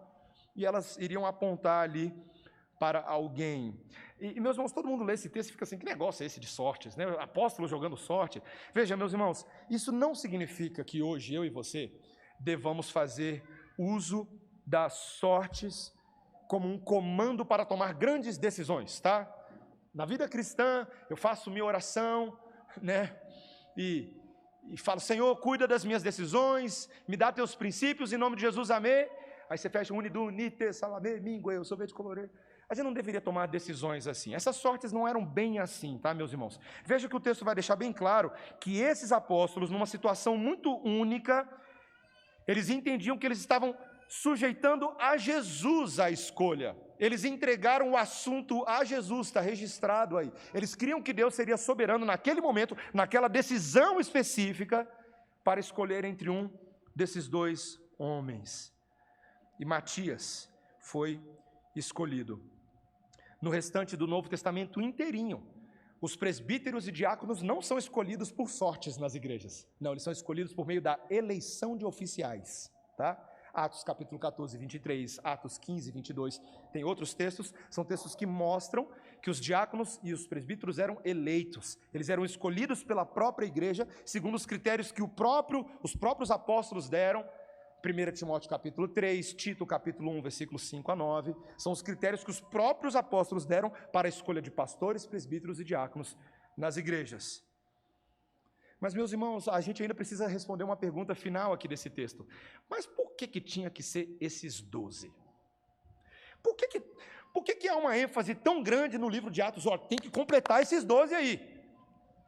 [SPEAKER 1] E elas iriam apontar ali para alguém. E meus irmãos, todo mundo lê esse texto e fica assim, que negócio é esse de sortes, né? Apóstolo jogando sorte. Veja, meus irmãos, isso não significa que hoje eu e você devamos fazer uso das sortes como um comando para tomar grandes decisões, tá? Na vida cristã, eu faço minha oração, né? E falo, Senhor, cuida das minhas decisões, me dá teus princípios, em nome de Jesus, amém. Aí você fecha unidu, nite, salame, mingue, eu sou verde colorê. A gente não deveria tomar decisões assim. Essas sortes não eram bem assim, tá, meus irmãos? Veja que o texto vai deixar bem claro que esses apóstolos, numa situação muito única, eles entendiam que eles estavam sujeitando a Jesus a escolha. Eles entregaram o assunto a Jesus, está registrado aí. Eles criam que Deus seria soberano naquele momento, naquela decisão específica, para escolher entre um desses dois homens. E Matias foi escolhido. No restante do Novo Testamento inteirinho, os presbíteros e diáconos não são escolhidos por sortes nas igrejas. Não, eles são escolhidos por meio da eleição de oficiais, tá? Atos capítulo 14, 23, Atos 15, 22, tem outros textos, são textos que mostram que os diáconos e os presbíteros eram eleitos, eles eram escolhidos pela própria igreja, segundo os critérios que os próprios apóstolos deram. 1 Timóteo capítulo 3, Tito capítulo 1, versículos 5 a 9, são os critérios que os próprios apóstolos deram para a escolha de pastores, presbíteros e diáconos nas igrejas. Mas, meus irmãos, a gente ainda precisa responder uma pergunta final aqui desse texto. Mas por que tinha que ser esses 12? Por que há uma ênfase tão grande no livro de Atos? Ó, tem que completar esses 12 aí.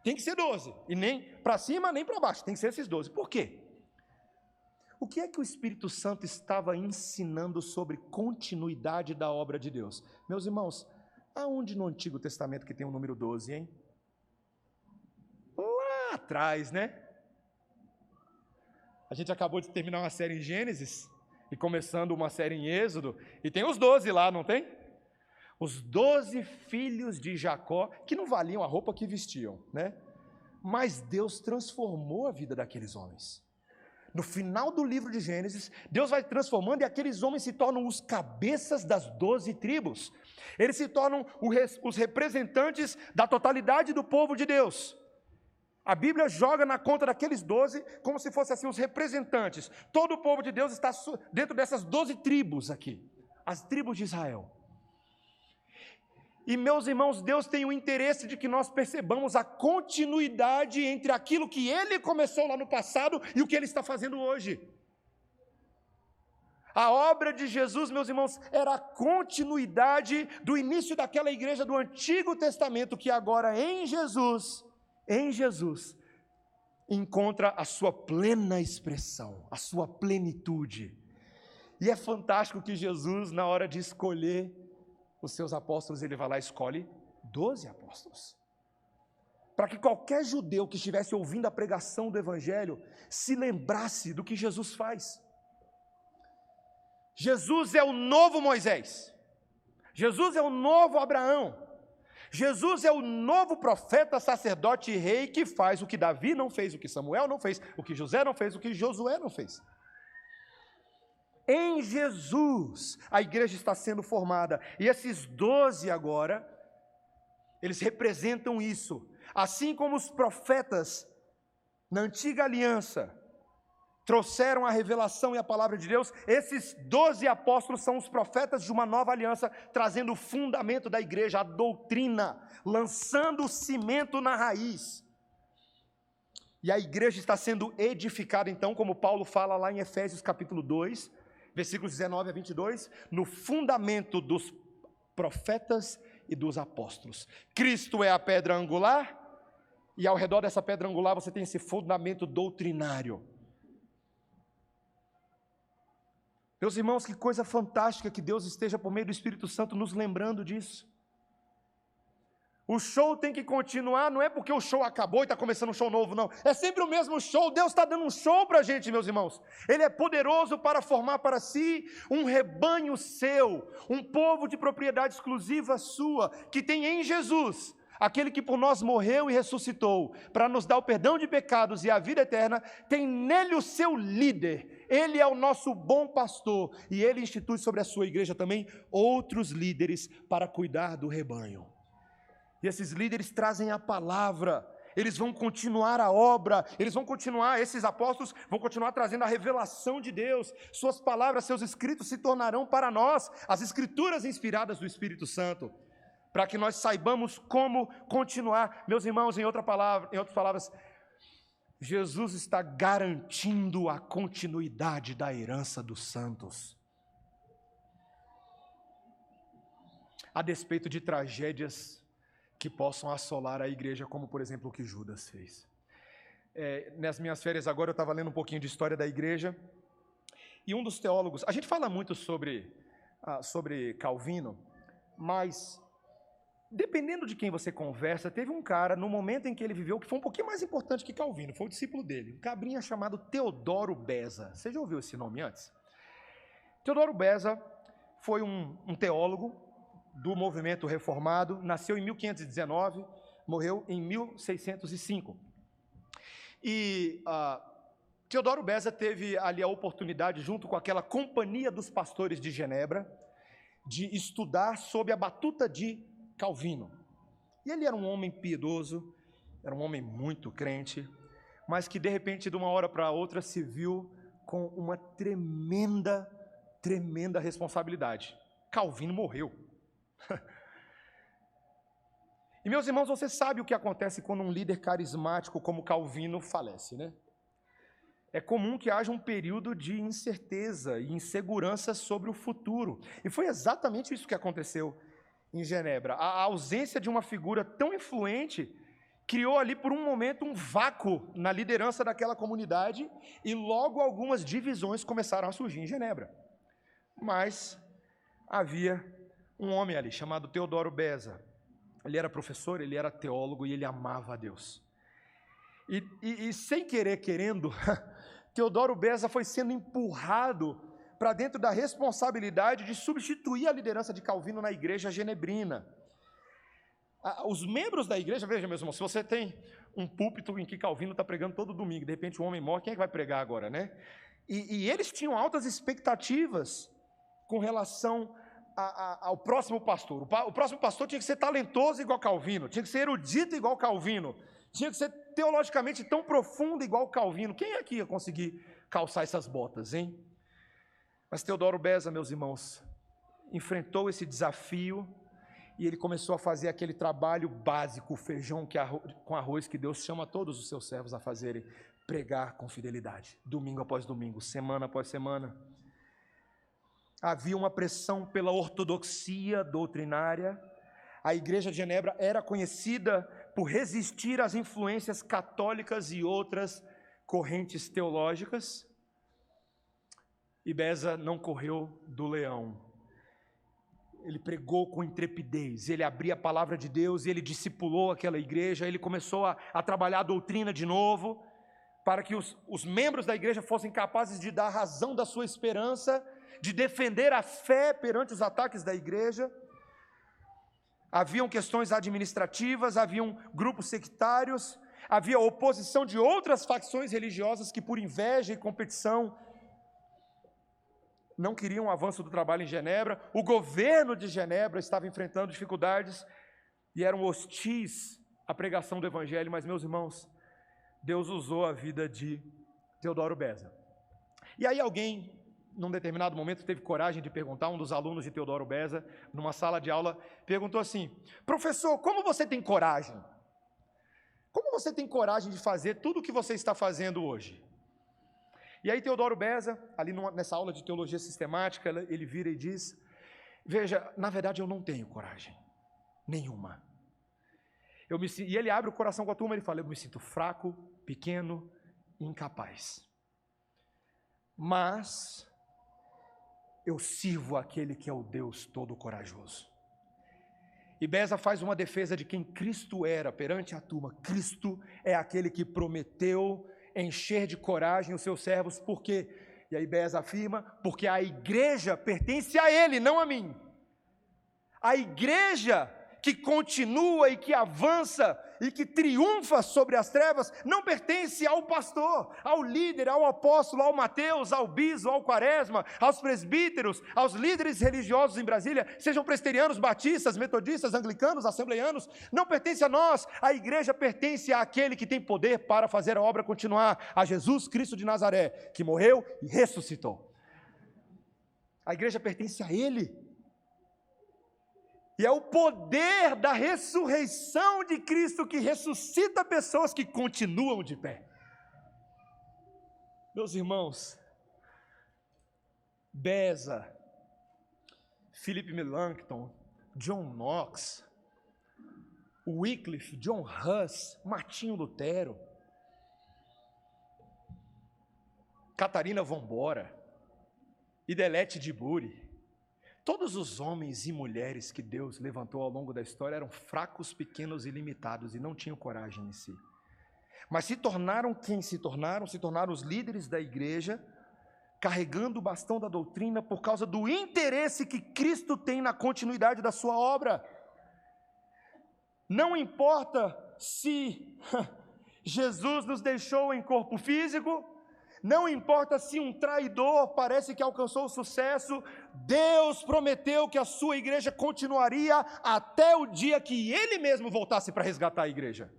[SPEAKER 1] Tem que ser 12. E nem para cima, nem para baixo. Tem que ser esses 12. Por quê? O que é que o Espírito Santo estava ensinando sobre continuidade da obra de Deus? Meus irmãos, aonde no Antigo Testamento que tem o número 12, hein? Lá atrás, né? A gente acabou de terminar uma série em Gênesis e começando uma série em Êxodo, e tem os 12 lá, não tem? Os 12 filhos de Jacó, que não valiam a roupa que vestiam, né? Mas Deus transformou a vida daqueles homens. No final do livro de Gênesis, Deus vai transformando e aqueles homens se tornam os cabeças das 12 tribos. Eles se tornam os representantes da totalidade do povo de Deus. A Bíblia joga na conta daqueles 12 como se fossem assim os representantes. Todo o povo de Deus está dentro dessas 12 tribos aqui, as tribos de Israel. E, meus irmãos, Deus tem o interesse de que nós percebamos a continuidade entre aquilo que Ele começou lá no passado e o que Ele está fazendo hoje. A obra de Jesus, meus irmãos, era a continuidade do início daquela igreja do Antigo Testamento, que agora em Jesus, encontra a sua plena expressão, a sua plenitude. E é fantástico que Jesus, na hora de escolher os seus apóstolos, ele vai lá e escolhe 12 apóstolos. Para que qualquer judeu que estivesse ouvindo a pregação do Evangelho se lembrasse do que Jesus faz. Jesus é o novo Moisés. Jesus é o novo Abraão. Jesus é o novo profeta, sacerdote e rei que faz o que Davi não fez, o que Samuel não fez, o que José não fez, o que Josué não fez. Em Jesus, a igreja está sendo formada. E esses 12 agora, eles representam isso. Assim como os profetas, na antiga aliança, trouxeram a revelação e a palavra de Deus, esses 12 apóstolos são os profetas de uma nova aliança, trazendo o fundamento da igreja, a doutrina, lançando o cimento na raiz. E a igreja está sendo edificada, então, como Paulo fala lá em Efésios capítulo 2, versículos 19 a 22, no fundamento dos profetas e dos apóstolos. Cristo é a pedra angular, e ao redor dessa pedra angular você tem esse fundamento doutrinário. Meus irmãos, que coisa fantástica que Deus esteja por meio do Espírito Santo nos lembrando disso. O show tem que continuar, não é porque o show acabou e está começando um show novo, não. É sempre o mesmo show, Deus está dando um show para a gente, meus irmãos. Ele é poderoso para formar para si um rebanho seu, um povo de propriedade exclusiva sua, que tem em Jesus aquele que por nós morreu e ressuscitou, para nos dar o perdão de pecados e a vida eterna, tem nele o seu líder. Ele é o nosso bom pastor, e ele institui sobre a sua igreja também outros líderes para cuidar do rebanho. E esses líderes trazem a palavra, eles vão continuar a obra, esses apóstolos vão continuar trazendo a revelação de Deus. Suas palavras, seus escritos se tornarão para nós as escrituras inspiradas do Espírito Santo, para que nós saibamos como continuar. Meus irmãos, em outras palavras, Jesus está garantindo a continuidade da herança dos santos, a despeito de tragédias que possam assolar a igreja, como por exemplo o que Judas fez. Nas minhas férias agora eu estava lendo um pouquinho de história da igreja, e um dos teólogos, a gente fala muito sobre Calvino, mas dependendo de quem você conversa, teve um cara no momento em que ele viveu que foi um pouquinho mais importante que Calvino, foi o discípulo dele, um cabrinha chamado Teodoro Beza. Você já ouviu esse nome antes? Teodoro Beza foi um teólogo do movimento reformado, nasceu em 1519, morreu em 1605. E Teodoro Beza teve ali a oportunidade, junto com aquela companhia dos pastores de Genebra, de estudar sob a batuta de Calvino. E ele era um homem piedoso, era um homem muito crente, mas que de repente, de uma hora para outra, se viu com uma tremenda responsabilidade. Calvino morreu. E meus irmãos, você sabe o que acontece quando um líder carismático como Calvino falece, né? É comum que haja um período de incerteza e insegurança sobre o futuro. E foi exatamente isso que aconteceu em Genebra. A ausência de uma figura tão influente criou ali por um momento um vácuo na liderança daquela comunidade, e logo algumas divisões começaram a surgir em Genebra. Mas havia um homem ali chamado Teodoro Beza. Ele era professor, ele era teólogo e ele amava a Deus. E sem querer, querendo, Teodoro Beza foi sendo empurrado para dentro da responsabilidade de substituir a liderança de Calvino na igreja genebrina. Os membros da igreja, veja meus irmãos, se você tem um púlpito em que Calvino está pregando todo domingo, de repente o homem morre, quem é que vai pregar agora, né? E eles tinham altas expectativas com relação ao próximo pastor. O próximo pastor tinha que ser talentoso igual Calvino, tinha que ser erudito igual Calvino, tinha que ser teologicamente tão profundo igual Calvino. Quem aqui ia conseguir calçar essas botas, hein? Mas Teodoro Beza, meus irmãos, enfrentou esse desafio e ele começou a fazer aquele trabalho básico, o feijão com arroz que Deus chama todos os seus servos a fazerem, pregar com fidelidade, domingo após domingo, semana após semana. Havia uma pressão pela ortodoxia doutrinária. A igreja de Genebra era conhecida por resistir às influências católicas e outras correntes teológicas. E Beza não correu do leão. Ele pregou com intrepidez, ele abria a palavra de Deus, ele discipulou aquela igreja, ele começou a trabalhar a doutrina de novo, para que os membros da igreja fossem capazes de dar razão da sua esperança, de defender a fé perante os ataques da igreja. Haviam questões administrativas, haviam grupos sectários, havia oposição de outras facções religiosas que, por inveja e competição, não queriam o avanço do trabalho em Genebra. O governo de Genebra estava enfrentando dificuldades e eram hostis à pregação do evangelho. Mas, meus irmãos, Deus usou a vida de Teodoro Beza. E aí alguém, num determinado momento, teve coragem de perguntar, um dos alunos de Teodoro Beza, numa sala de aula, perguntou assim: professor, como você tem coragem? Como você tem coragem de fazer tudo o que você está fazendo hoje? E aí Teodoro Beza, ali nessa aula de teologia sistemática, ele vira e diz: veja, na verdade eu não tenho coragem nenhuma. E ele abre o coração com a turma, ele fala: eu me sinto fraco, pequeno, incapaz. Mas eu sirvo aquele que é o Deus Todo-Corajoso. E Beza faz uma defesa de quem Cristo era perante a turma. Cristo é aquele que prometeu encher de coragem os seus servos, por quê? E aí Beza afirma: porque a igreja pertence a ele, não a mim. A igreja que continua e que avança e que triunfa sobre as trevas, não pertence ao pastor, ao líder, ao apóstolo, ao Mateus, ao bispo, ao quaresma, aos presbíteros, aos líderes religiosos em Brasília, sejam presbiterianos, batistas, metodistas, anglicanos, assembleianos, não pertence a nós. A igreja pertence àquele que tem poder para fazer a obra continuar, a Jesus Cristo de Nazaré, que morreu e ressuscitou. A igreja pertence a Ele. E é o poder da ressurreição de Cristo que ressuscita pessoas que continuam de pé. Meus irmãos, Beza, Philip Melanchthon, John Knox, Wycliffe, John Huss, Martinho Lutero, Catarina von Bora, Idelete de Buri, todos os homens e mulheres que Deus levantou ao longo da história eram fracos, pequenos e limitados e não tinham coragem em si. Mas se tornaram quem se tornaram os líderes da igreja, carregando o bastão da doutrina por causa do interesse que Cristo tem na continuidade da sua obra. Não importa se Jesus nos deixou em corpo físico, não importa se um traidor parece que alcançou o sucesso, Deus prometeu que a sua igreja continuaria até o dia que Ele mesmo voltasse para resgatar a igreja.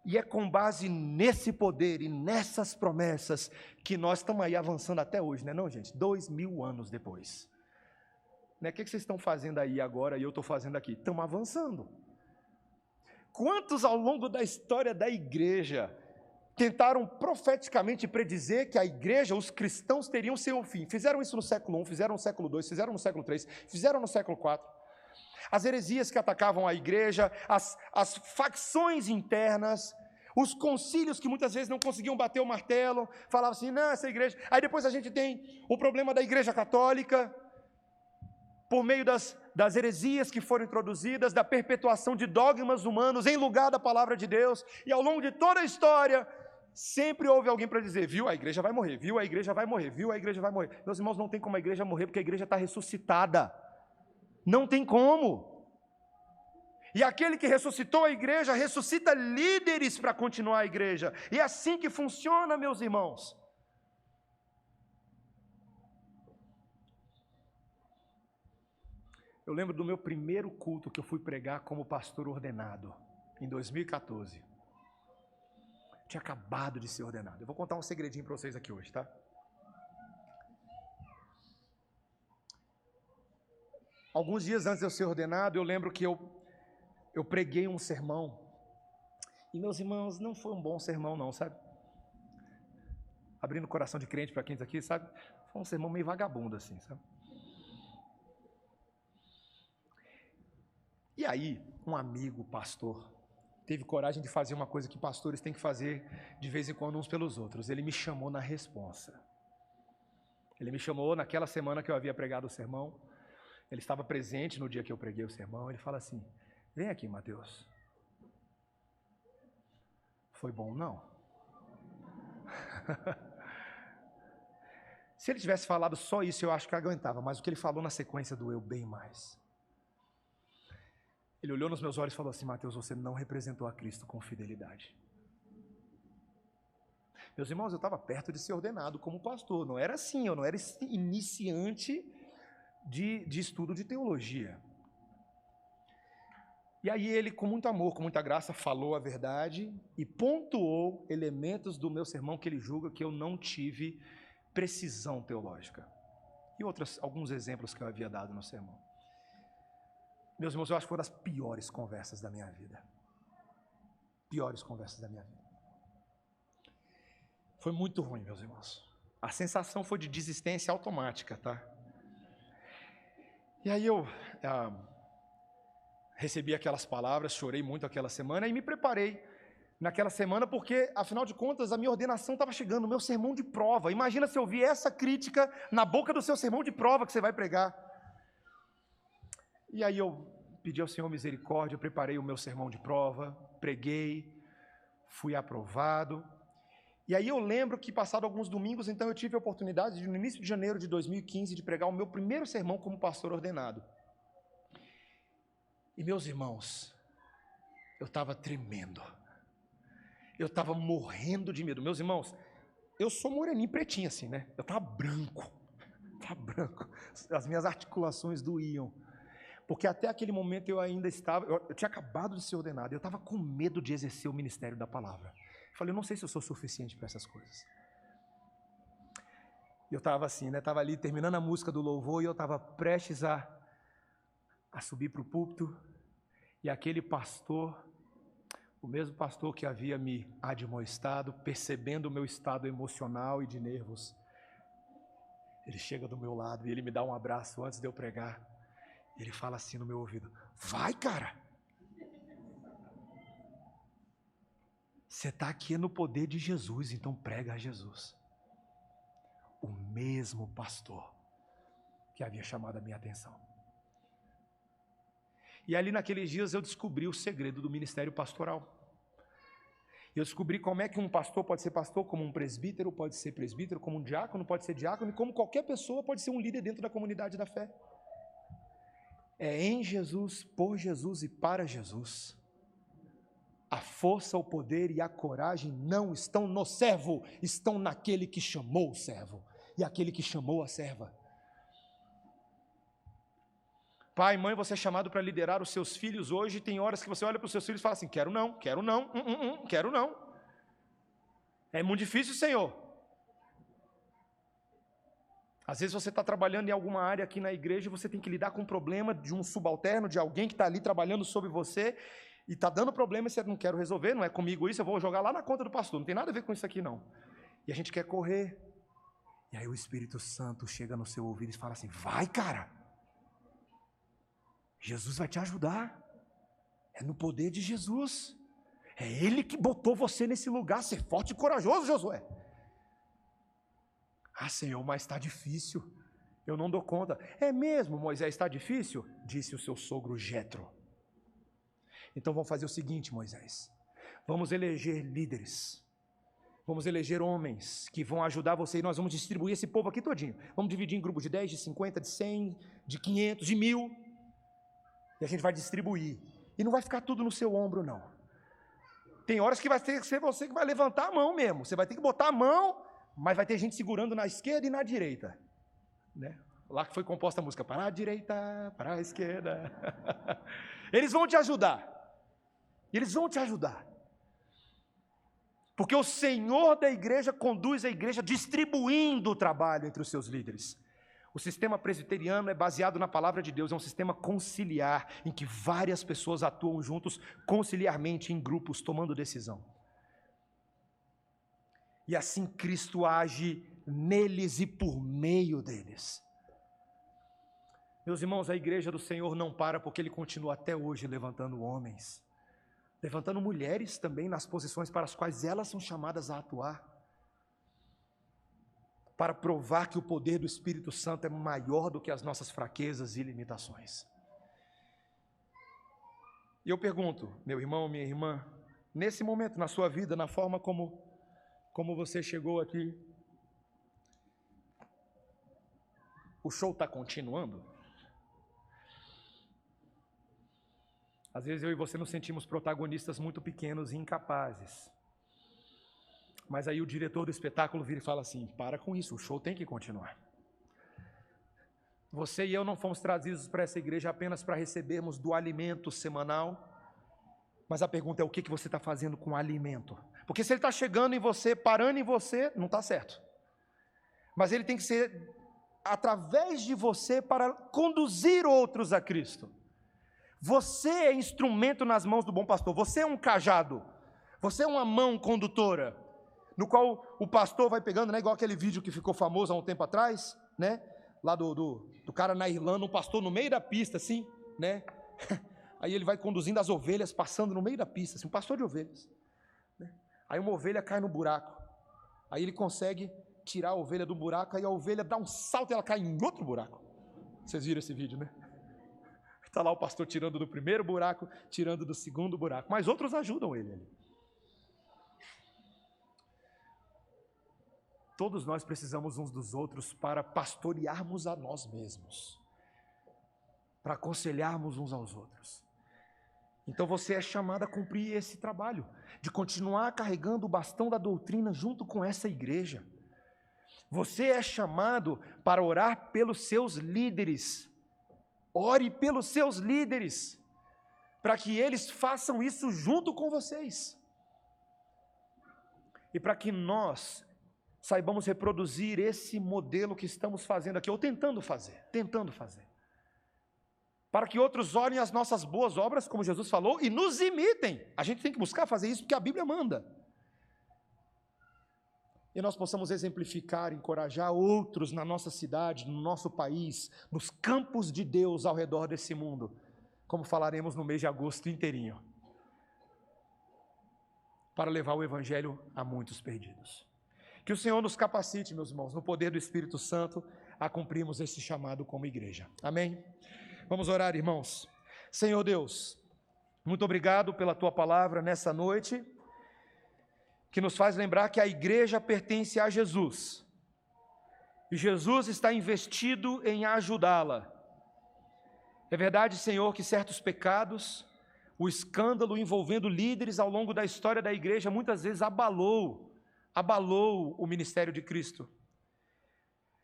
[SPEAKER 1] E é com base nesse poder e nessas promessas que nós estamos aí avançando até hoje, não é não, gente? 2000 anos depois. Né? O que vocês estão fazendo aí agora e eu estou fazendo aqui? Estamos avançando. Quantos ao longo da história da igreja tentaram profeticamente predizer que a igreja, os cristãos teriam seu fim? Fizeram isso no século I, fizeram no século II, fizeram no século III, fizeram no século IV. As heresias que atacavam a igreja, as facções internas, os concílios que muitas vezes não conseguiam bater o martelo, falavam assim, não, essa igreja... Aí depois a gente tem o problema da igreja católica, por meio das heresias que foram introduzidas, da perpetuação de dogmas humanos em lugar da palavra de Deus, e ao longo de toda a história, sempre houve alguém para dizer, viu, a igreja vai morrer, viu, a igreja vai morrer, viu, a igreja vai morrer. Meus irmãos, não tem como a igreja morrer, porque a igreja está ressuscitada. Não tem como. E aquele que ressuscitou a igreja, ressuscita líderes para continuar a igreja. E é assim que funciona, meus irmãos. Eu lembro do meu primeiro culto que eu fui pregar como pastor ordenado, em 2014. Tinha acabado de ser ordenado. Eu vou contar um segredinho para vocês aqui hoje, tá? Alguns dias antes de eu ser ordenado, eu lembro que eu preguei um sermão. E, meus irmãos, não foi um bom sermão não, sabe? Abrindo o coração de crente para quem está aqui, sabe? Foi um sermão meio vagabundo assim, sabe? E aí, um amigo pastor teve coragem de fazer uma coisa que pastores têm que fazer de vez em quando uns pelos outros. Ele me chamou na responsa. Ele me chamou naquela semana que eu havia pregado o sermão. Ele estava presente no dia que eu preguei o sermão. Ele fala assim, vem aqui, Mateus. Foi bom, não? Se ele tivesse falado só isso, eu acho que aguentava. Mas o que ele falou na sequência doeu bem mais. Ele olhou nos meus olhos e falou assim, Mateus, você não representou a Cristo com fidelidade. Meus irmãos, eu estava perto de ser ordenado como pastor. Não era assim, eu não era iniciante de estudo de teologia. E aí ele, com muito amor, com muita graça, falou a verdade e pontuou elementos do meu sermão que ele julga que eu não tive precisão teológica. E alguns exemplos que eu havia dado no sermão. Meus irmãos, eu acho que foi uma das piores conversas da minha vida. Piores conversas da minha vida. Foi muito ruim, meus irmãos. A sensação foi de desistência automática, tá? E aí eu recebi aquelas palavras, chorei muito aquela semana e me preparei naquela semana porque, afinal de contas, a minha ordenação estava chegando, o meu sermão de prova. Imagina se eu ouvir essa crítica na boca do seu sermão de prova que você vai pregar. E aí eu pedi ao Senhor misericórdia, eu preparei o meu sermão de prova, preguei, fui aprovado. E aí eu lembro que, passado alguns domingos, então eu tive a oportunidade, no início de janeiro de 2015, de pregar o meu primeiro sermão como pastor ordenado. E meus irmãos, eu estava tremendo. Eu estava morrendo de medo. Meus irmãos, eu sou moreninho, pretinho assim, né? Eu estava branco. As minhas articulações doíam. Porque até aquele momento eu ainda estava, eu tinha acabado de ser ordenado, eu estava com medo de exercer o ministério da palavra. Eu falei, eu não sei se eu sou suficiente para essas coisas. Eu estava assim, né? Estava ali terminando a música do louvor e eu estava prestes a subir para o púlpito. E aquele pastor, o mesmo pastor que havia me admoestado, percebendo o meu estado emocional e de nervos, ele chega do meu lado e ele me dá um abraço antes de eu pregar. Ele fala assim no meu ouvido, vai, cara! Você está aqui no poder de Jesus, então prega a Jesus. O mesmo pastor que havia chamado a minha atenção. E ali naqueles dias eu descobri o segredo do ministério pastoral. Eu descobri como é que um pastor pode ser pastor, como um presbítero pode ser presbítero, como um diácono pode ser diácono, e como qualquer pessoa pode ser um líder dentro da comunidade da fé. É em Jesus, por Jesus e para Jesus. A força, o poder e a coragem não estão no servo, estão naquele que chamou o servo e aquele que chamou a serva. Pai, mãe, você é chamado para liderar os seus filhos hoje. Tem horas que você olha para os seus filhos e fala assim, quero não, quero não. É muito difícil, Senhor. Às vezes você está trabalhando em alguma área aqui na igreja e você tem que lidar com um problema de um subalterno, de alguém que está ali trabalhando sobre você e está dando problema e você não quer resolver, não é comigo isso, eu vou jogar lá na conta do pastor, não tem nada a ver com isso aqui não. E a gente quer correr. E aí o Espírito Santo chega no seu ouvido e fala assim, vai, cara! Jesus vai te ajudar. É no poder de Jesus. É Ele que botou você nesse lugar. Ser forte e corajoso, Josué. Ah, Senhor, mas está difícil. Eu não dou conta. É mesmo, Moisés, está difícil? Disse o seu sogro Jetro. Então vamos fazer o seguinte, Moisés. Vamos eleger líderes. Vamos eleger homens que vão ajudar você e nós vamos distribuir esse povo aqui todinho. Vamos dividir em grupos de 10, de 50, de 100, de 500, de 1000. E a gente vai distribuir. E não vai ficar tudo no seu ombro, não. Tem horas que vai ter que ser você que vai levantar a mão mesmo. Você vai ter que botar a mão, mas vai ter gente segurando na esquerda e na direita. Né? Lá que foi composta a música, para a direita, para a esquerda. Eles vão te ajudar. Eles vão te ajudar. Porque o Senhor da igreja conduz a igreja distribuindo o trabalho entre os seus líderes. O sistema presbiteriano é baseado na palavra de Deus, é um sistema conciliar, em que várias pessoas atuam juntos conciliarmente em grupos, tomando decisão. E assim Cristo age neles e por meio deles. Meus irmãos, a igreja do Senhor não para porque Ele continua até hoje levantando homens, levantando mulheres também nas posições para as quais elas são chamadas a atuar. Para provar que o poder do Espírito Santo é maior do que as nossas fraquezas e limitações. E eu pergunto, meu irmão, minha irmã, nesse momento, na sua vida, na forma como você chegou aqui, o show está continuando? Às vezes eu e você nos sentimos protagonistas muito pequenos e incapazes. Mas aí o diretor do espetáculo vira e fala assim, para com isso, o show tem que continuar. Você e eu não fomos trazidos para essa igreja apenas para recebermos do alimento semanal, mas a pergunta é o que você está fazendo com o alimento? Porque se ele está chegando em você, parando em você, não está certo. Mas ele tem que ser através de você para conduzir outros a Cristo. Você é instrumento nas mãos do bom pastor, você é um cajado, você é uma mão condutora, no qual o pastor vai pegando, né, igual aquele vídeo que ficou famoso há um tempo atrás, né, lá do cara na Irlanda, um pastor no meio da pista, assim, né, aí ele vai conduzindo as ovelhas, passando no meio da pista, assim, um pastor de ovelhas, né? Aí uma ovelha cai no buraco, aí ele consegue tirar a ovelha do buraco, aí a ovelha dá um salto e ela cai em outro buraco. Vocês viram esse vídeo, né? Está lá o pastor tirando do primeiro buraco, tirando do segundo buraco, mas outros ajudam ele ali. Todos nós precisamos uns dos outros para pastorearmos a nós mesmos, para aconselharmos uns aos outros. Então você é chamado a cumprir esse trabalho, de continuar carregando o bastão da doutrina junto com essa igreja. Você é chamado para orar pelos seus líderes. Ore pelos seus líderes, para que eles façam isso junto com vocês. E para que nós saibamos reproduzir esse modelo que estamos fazendo aqui, ou tentando fazer. Para que outros olhem as nossas boas obras, como Jesus falou, e nos imitem. A gente tem que buscar fazer isso porque a Bíblia manda. E nós possamos exemplificar, encorajar outros na nossa cidade, no nosso país, nos campos de Deus ao redor desse mundo, como falaremos no mês de agosto inteirinho, para levar o Evangelho a muitos perdidos. Que o Senhor nos capacite, meus irmãos, no poder do Espírito Santo, a cumprirmos esse chamado como igreja. Amém? Vamos orar, irmãos. Senhor Deus, muito obrigado pela Tua palavra nessa noite, que nos faz lembrar que a igreja pertence a Jesus, e Jesus está investido em ajudá-la. É verdade, Senhor, que certos pecados, o escândalo envolvendo líderes ao longo da história da igreja, muitas vezes abalou o ministério de Cristo.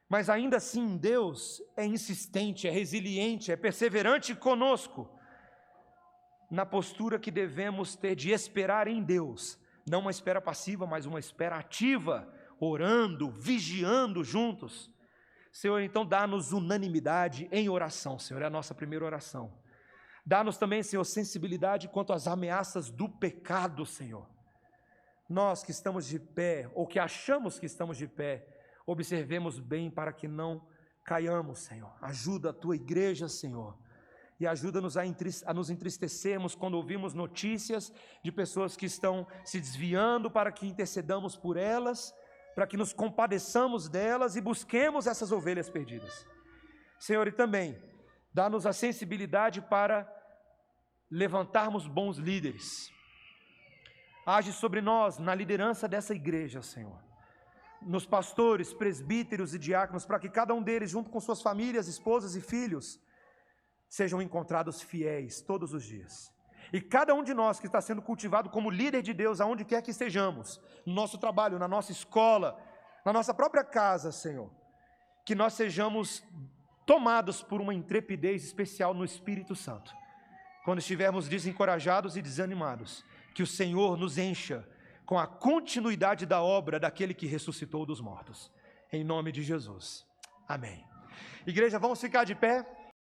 [SPEAKER 1] Mas ainda assim, Deus é insistente, é resiliente, é perseverante conosco, na postura que devemos ter de esperar em Deus, não uma espera passiva, mas uma espera ativa, orando, vigiando juntos. Senhor, então dá-nos unanimidade em oração, Senhor, é a nossa primeira oração. Dá-nos também, Senhor, sensibilidade quanto às ameaças do pecado, Senhor. Nós que estamos de pé, ou que achamos que estamos de pé, observemos bem para que não caiamos, Senhor. Ajuda a Tua igreja, Senhor, e ajuda-nos a nos entristecermos quando ouvimos notícias de pessoas que estão se desviando, para que intercedamos por elas, para que nos compadeçamos delas e busquemos essas ovelhas perdidas. Senhor, e também dá-nos a sensibilidade para levantarmos bons líderes. Age sobre nós na liderança dessa igreja, Senhor, nos pastores, presbíteros e diáconos, para que cada um deles, junto com suas famílias, esposas e filhos, sejam encontrados fiéis todos os dias. E cada um de nós que está sendo cultivado como líder de Deus, aonde quer que estejamos, no nosso trabalho, na nossa escola, na nossa própria casa, Senhor, que nós sejamos tomados por uma intrepidez especial no Espírito Santo. Quando estivermos desencorajados e desanimados, que o Senhor nos encha com a continuidade da obra daquele que ressuscitou dos mortos. Em nome de Jesus. Amém. Igreja, vamos ficar de pé.